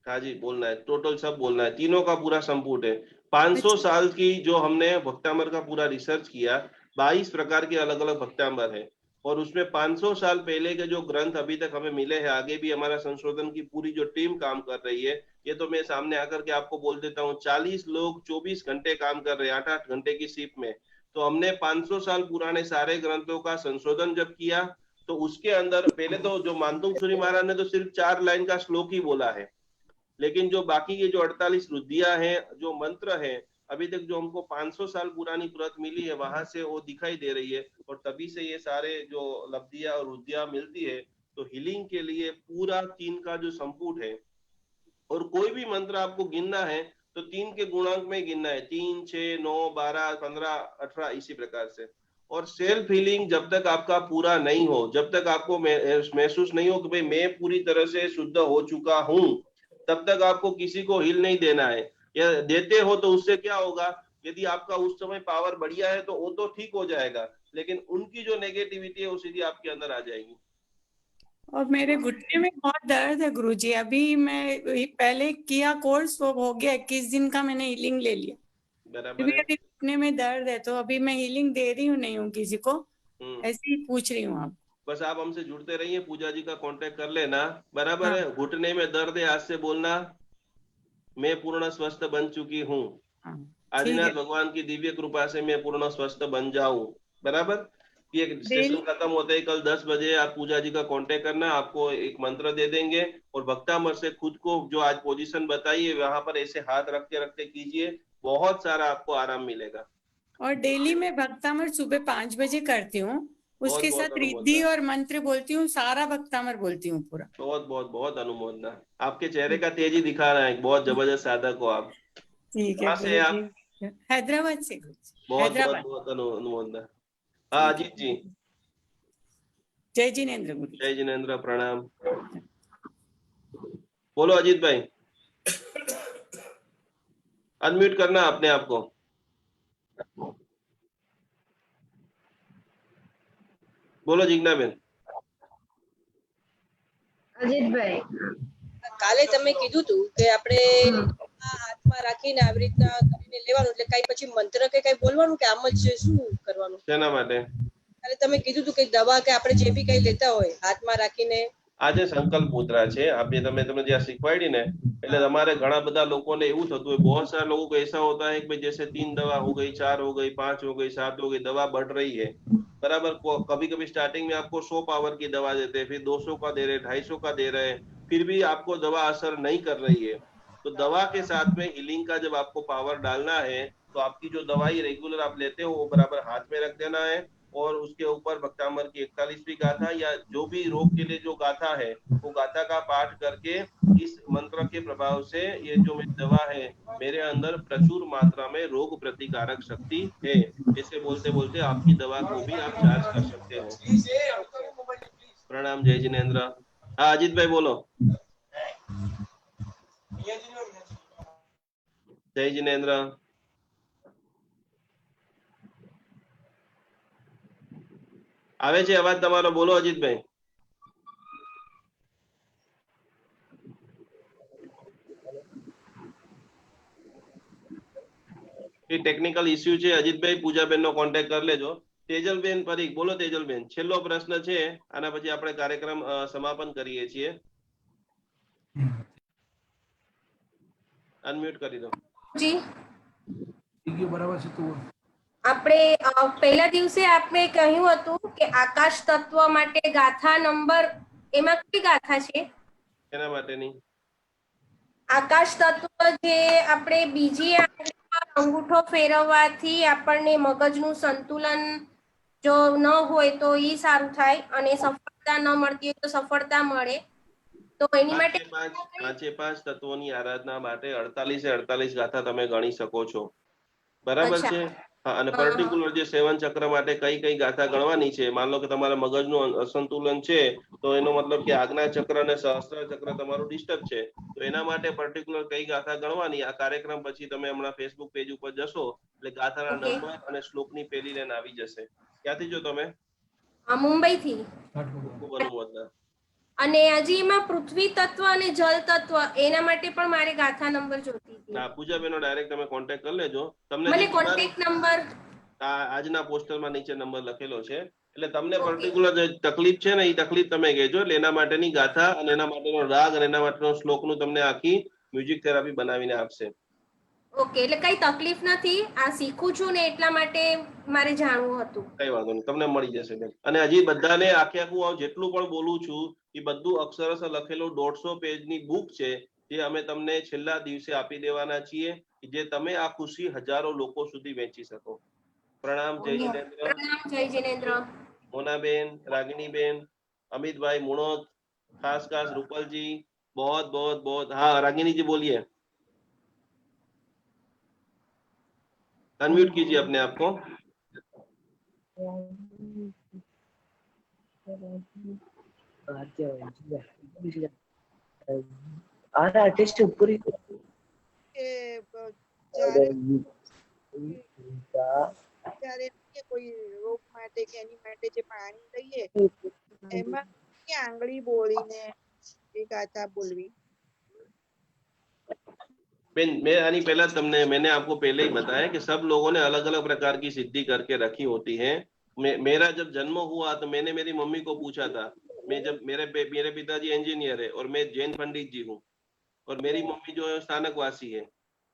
Speaker 1: हाँ जी, बोलना है, टोटल सब बोलना है, तीनों का पूरा संपुट है। 500 साल की जो हमने भक्तामर का पूरा रिसर्च किया, 22 प्रकार के अलग अलग भक्तामर है, और उसमें 500 साल पहले के जो ग्रंथ अभी तक हमें मिले हैं, आगे भी हमारा संशोधन की पूरी जो टीम काम कर रही है, ये तो मैं सामने आकर के आपको बोल देता हूँ, 40 लोग 24 घंटे काम कर रहे हैं, 8-8 घंटे की शिफ्ट में। तो हमने 500 साल पुराने सारे ग्रंथों का संशोधन जब किया, तो उसके अंदर पहले तो जो मानतुंग सूरी महाराज ने तो सिर्फ 4 लाइन का श्लोक ही बोला है, लेकिन जो बाकी के जो 48 रुद्रियां हैं, जो मंत्र हैं, अभी तक जो हमको 500 साल पुरानी प्रत मिली है, वहां से वो दिखाई दे रही है, और तभी से ये सारे जो लब्धियां और रुद्रियां मिलती है। तो हीलिंग के लिए पूरा 3 का जो संपुट है, और कोई भी मंत्र आपको गिनना है तो 3 के गुणांक में गिनना है, 3, 6, 9, 12, 15, 18, इसी प्रकार से। और सेल्फ हीलिंग जब तक आपका पूरा नहीं हो, जब तक आपको महसूस नहीं हो कि भाई मैं पूरी तरह से शुद्ध हो चुका हूं, तब तक आपको किसी को हील नहीं देना है। या देते हो तो उससे क्या होगा, यदि आपका उस समय पावर बढ़िया है तो वो तो ठीक हो जाएगा, लेकिन उनकी जो नेगेटिविटी है वो सीधी आपके अंदर आ जाएगी।
Speaker 5: और मेरे घुटने में बहुत दर्द है गुरुजी। अभी मैं पहले किया कोर्स, वो हो गया 21 दिन का, मैंने हीलिंग ले लिया,
Speaker 1: बराबर
Speaker 5: अभी
Speaker 1: है।
Speaker 5: अभी घुटने में दर्द है, तो अभी मैं हीलिंग दे रही हूँ, नहीं हूँ किसी को,
Speaker 1: हम्म
Speaker 5: ऐसे ही पूछ रही हूँ आप।
Speaker 1: बस आप हमसे जुड़ते रहिए, पूजा जी का कांटेक्ट कर लेना, बराबर
Speaker 5: हाँ
Speaker 1: है। घुटने में दर्द है, आज से बोलना मैं पूर्ण स्वस्थ बन चुकी हूँ,
Speaker 5: हाँ, ठीक
Speaker 1: आदिनाथ
Speaker 5: है।
Speaker 1: भगवान की दिव्य कृपा से मैं पूर्ण स्वस्थ बन जाऊं, बराबर। ये सेशन
Speaker 5: डेली
Speaker 1: खत्म होते ही कल 10 बजे आप पूजा जी का कांटेक्ट करना, आपको एक मंत्र दे देंगे, और भक्तामर से खुद को जो आज पोजीशन बताई है वहां पर ऐसे हाथ रखते रखते कीजिए, बहुत सारा आपको आराम मिलेगा।
Speaker 5: और डेली मैं भक्तामर सुबह 5 बजे करती हूँ,
Speaker 1: बहुत
Speaker 5: उसके
Speaker 1: बहुत
Speaker 5: साथ रिद्धि
Speaker 1: अनुमोदना,
Speaker 5: और मंत्र बोलती हूँ, सारा भक्तामर बोलती हूँ पूरा।
Speaker 1: बहुत बहुत बहुत अनुमोदना। आपके चेहरे का तेज ही दिखा रहा है, बहुत जबरदस्त साधक हो आप।
Speaker 5: ठीक है
Speaker 1: कहाँ से
Speaker 5: गुरु
Speaker 1: हैं
Speaker 5: जी,
Speaker 1: आप?
Speaker 5: हैदराबाद से गुरुजी,
Speaker 1: बहुत बहुत
Speaker 5: हैदराबाद।
Speaker 1: बहुत अनुमोदना। हाँ
Speaker 5: ठीक है
Speaker 1: अजीत जी,
Speaker 5: गुरुजी। जय जिनेन्द्र गुरु
Speaker 1: जय
Speaker 5: जी।
Speaker 1: जिनेन्द्र, प्रणाम। बोलो अजीत भाई, अनम्यूट करना अपने आप को। बोलो जिज्ञा बेन।
Speaker 2: અજીતભાઈ
Speaker 7: કાલે તમે કીધું તું કે આપણે હાથમાં રાખીને આવી રીતના કરીને લેવાનું, એટલે કઈ પછી મંત્ર કે કઈ બોલવાનું કે આમ જ શું કરવાનું?
Speaker 1: શેના માટે?
Speaker 7: કાલે તમે કીધું તું કે દવા કે આપણે જે બી કઈ લેતા હોય હાથમાં રાખીને
Speaker 1: આજે સંકલ્પ મુદ્રા છે, આપણે તમે જ્યાં શીખવાડી ને, એટલે તમારે घना બધા લોકોને એવું થતું હોય, बहुत सारे लोगों को ऐसा होता है कि भाई जैसे 3 दवा हो गई, 4 हो गई, 5 हो गई, 7 हो गई, दवा बढ़ रही है, बराबर। कभी कभी स्टार्टिंग में आपको 100 पावर की दवा देते हैं, फिर 200 का दे रहे, 250 का दे रहे हैं, फिर भी आपको दवा असर नहीं कर रही है। तो दवा के साथ में हीलिंग का जब आपको पावर डालना है, तो आपकी जो दवाई रेगुलर आप लेते हो वो बराबर हाथ में रख देना है, और उसके ऊपर भक्तामर की 41वीं गाथा या जो भी रोग के लिए जो गाथा है, वो गाथा का पाठ करके इस मंत्र के प्रभाव से ये जो मेरी दवा है, मेरे अंदर प्रचुर मात्रा में रोग प्रतिकारक शक्ति है, ऐसे बोलते बोलते आपकी दवा को भी आप चार्ज कर सकते हो। प्रणाम जय जिनेन्द्र। हाँ अजीत भाई बोलो। जय जिनेन्द्र। આવે છે અવાજ તમારો, બોલો અજીતભાઈ। એ ટેકનિકલ ઇસ્યુ છે અજીતભાઈ, પૂજાબેન નો કોન્ટેક્ટ કરી લેજો। તેજલબેન પરીખ, બોલો તેજલબેન, છેલ્લો પ્રશ્ન છે, આના પછી આપણે કાર્યક્રમ સમાપન કરીએ છીએ। અનમ્યુટ કરી દો
Speaker 4: જી
Speaker 8: બરાબર છે તો
Speaker 4: આપણે પહેલા દિવસે આપણે કહ્યું હતું કે આકાશ તત્વ માટે ગાથા નંબર, એમાં કઈ ગાથા છે?
Speaker 1: એના માટેની
Speaker 4: આકાશ તત્વ જે આપણે બીજી આંગળીમાં અંગૂઠો ફેરવવાથી આપણને મગજનું સંતુલન જો ન હોય તો ઈ સારું થાય, અને સફળતા ન મળતી હોય તો સફળતા મળે, તો એની માટે
Speaker 1: પાંચે પાંચ તત્વોની આરાધના માટે 48 ગાથા તમે ગણી શકો છો, બરાબર
Speaker 4: અચ્છા
Speaker 1: છે। હા, અને પર્ટિક્યુલર જે 7 ચક્ર માટે કઈ કઈ ગાથા ગણવાની છે, માન લો કે તમારા મગજનું અસંતુલન છે તો એનો મતલબ કે આજ્ઞા ચક્ર અને સહસ્ત્ર ચક્ર તમારું ડિસ્ટર્બ છે, તો એના માટે પર્ટિક્યુલર કઈ ગાથા ગણવાની આ કાર્યક્રમ પછી તમે હમણાં ફેસબુક પેજ ઉપર જશો એટલે ગાથાના
Speaker 9: Okay.
Speaker 1: નંબર અને શ્લોકની પેલી લાઈન આવી જશે. ક્યાંથી જો તમે?
Speaker 9: મુંબઈથી.
Speaker 1: ખૂબ અનુમોદના.
Speaker 9: અને હજી એમાં પૃથ્વી તત્વ અને જલ તત્વ એના માટે પણ મારે ગાથા નંબર જોતી હતી.
Speaker 1: ના, પૂજાબેનો ડાયરેક્ટ તમે કોન્ટેક્ટ કરી લેજો. તમને
Speaker 9: મને
Speaker 1: જે તમારું
Speaker 9: કોન્ટેક્ટ નંબર
Speaker 1: આજના પોસ્ટરમાં નીચે નંબર લખેલો છે, એટલે તમને
Speaker 9: Okay.
Speaker 1: પર્ટિક્યુલર જે તકલીફ છે ને એ તકલીફ તમે કહેજો, એટલે એના માટેની ગાથા અને એના માટેનો રાગ અને એના માટેનો શ્લોકનું તમને આખી મ્યુઝિક થેરાપી બનાવીને આપશે.
Speaker 9: ઓકે, એટલે કઈ તકલીફ નથી, આ શીખું છું ને એટલા માટે મારે જાણવું હતું.
Speaker 1: કઈ વાંધો નહીં, તમને મળી જશે બેન. અને હજી બધાને આખે આખું જેટલું પણ બોલું છું એ બધું અક્ષરશ લખેલું 150 પેજની બુક છે, જે અમે તમને છેલ્લા દિવસે આપી દેવાના છીએ, જે તમે આ ખુશી હજારો લોકો સુધી વહેંચી શકો. પ્રણામ, જય જિનેન્દ્ર.
Speaker 9: પ્રણામ, જય જિનેન્દ્ર.
Speaker 1: મોનાબેન, રાગિણીબેન, अमित भाई मुणोत, खास खास रूपल जी, बहुत बहुत बहुत। हाँ रागिनी जी बोलिए, अनम्यूट कीजिए अपने आप को।
Speaker 10: આર્ટિસ્ટ ઉપર
Speaker 11: ત્યારે કોઈ રોગ માટે કે એની માટે જે પાણી લઈએ એમાં કે આંગળી બોલીને એ ગાથા બોલવી।
Speaker 1: बेन मैं आनी पहला मैंने आपको पहले ही बताया कि सब लोगों ने अलग अलग प्रकार की सिद्धि करके रखी होती है। मेरा जब जन्म हुआ तो मैंने मेरी मम्मी को पूछा था, मैं जब मेरे पिताजी इंजीनियर है और मैं जैन पंडित जी हूँ और मेरी मम्मी जो है स्थानकवासी है,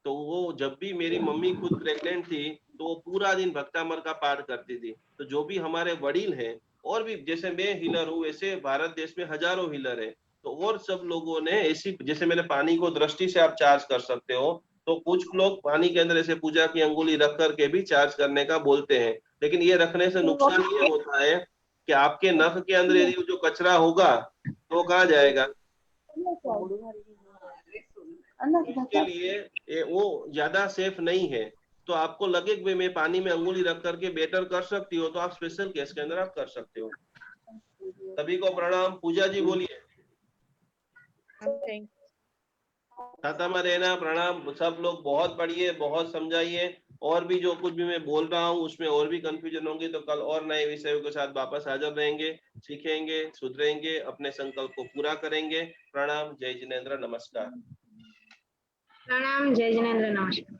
Speaker 1: तो वो जब भी मेरी मम्मी खुद प्रेग्नेंट थी तो वो पूरा दिन भक्तामर का पाठ करती थी। तो जो भी हमारे वडील हैं और भी जैसे मैं हीलर हूँ वैसे भारत देश में हजारों हीलर है, तो और सब लोगों ने ऐसी, जैसे मैंने पानी को दृष्टि से आप चार्ज कर सकते हो, तो कुछ लोग पानी के अंदर ऐसे पूजा की अंगुली रख करके भी चार्ज करने का बोलते हैं, लेकिन ये रखने से नुकसान ये होता है कि आपके नख के अंदर यदि जो कचरा होगा तो कहाँ जाएगा, इसके लिए वो ज्यादा सेफ नहीं है। तो आपको लगे कि मैं पानी में अंगुली रख करके बेटर कर सकती हो, तो आप स्पेशल केस के अंदर आप कर सकते हो। सभी को प्रणाम। पूजा जी बोलिए। छाता में रहना, प्रणाम। सब लोग बहुत पढ़िए, बहुत समझाइए, और भी जो कुछ भी मैं बोल रहा हूँ उसमें और भी कंफ्यूजन होंगी तो कल और नए विषयों के साथ वापस हाजिर रहेंगे, सीखेंगे, सुधरेंगे, अपने संकल्प को पूरा करेंगे। प्रणाम, जय जिनेंद्र, नमस्कार।
Speaker 2: प्रणाम, जय जिनेंद्र, नमस्कार।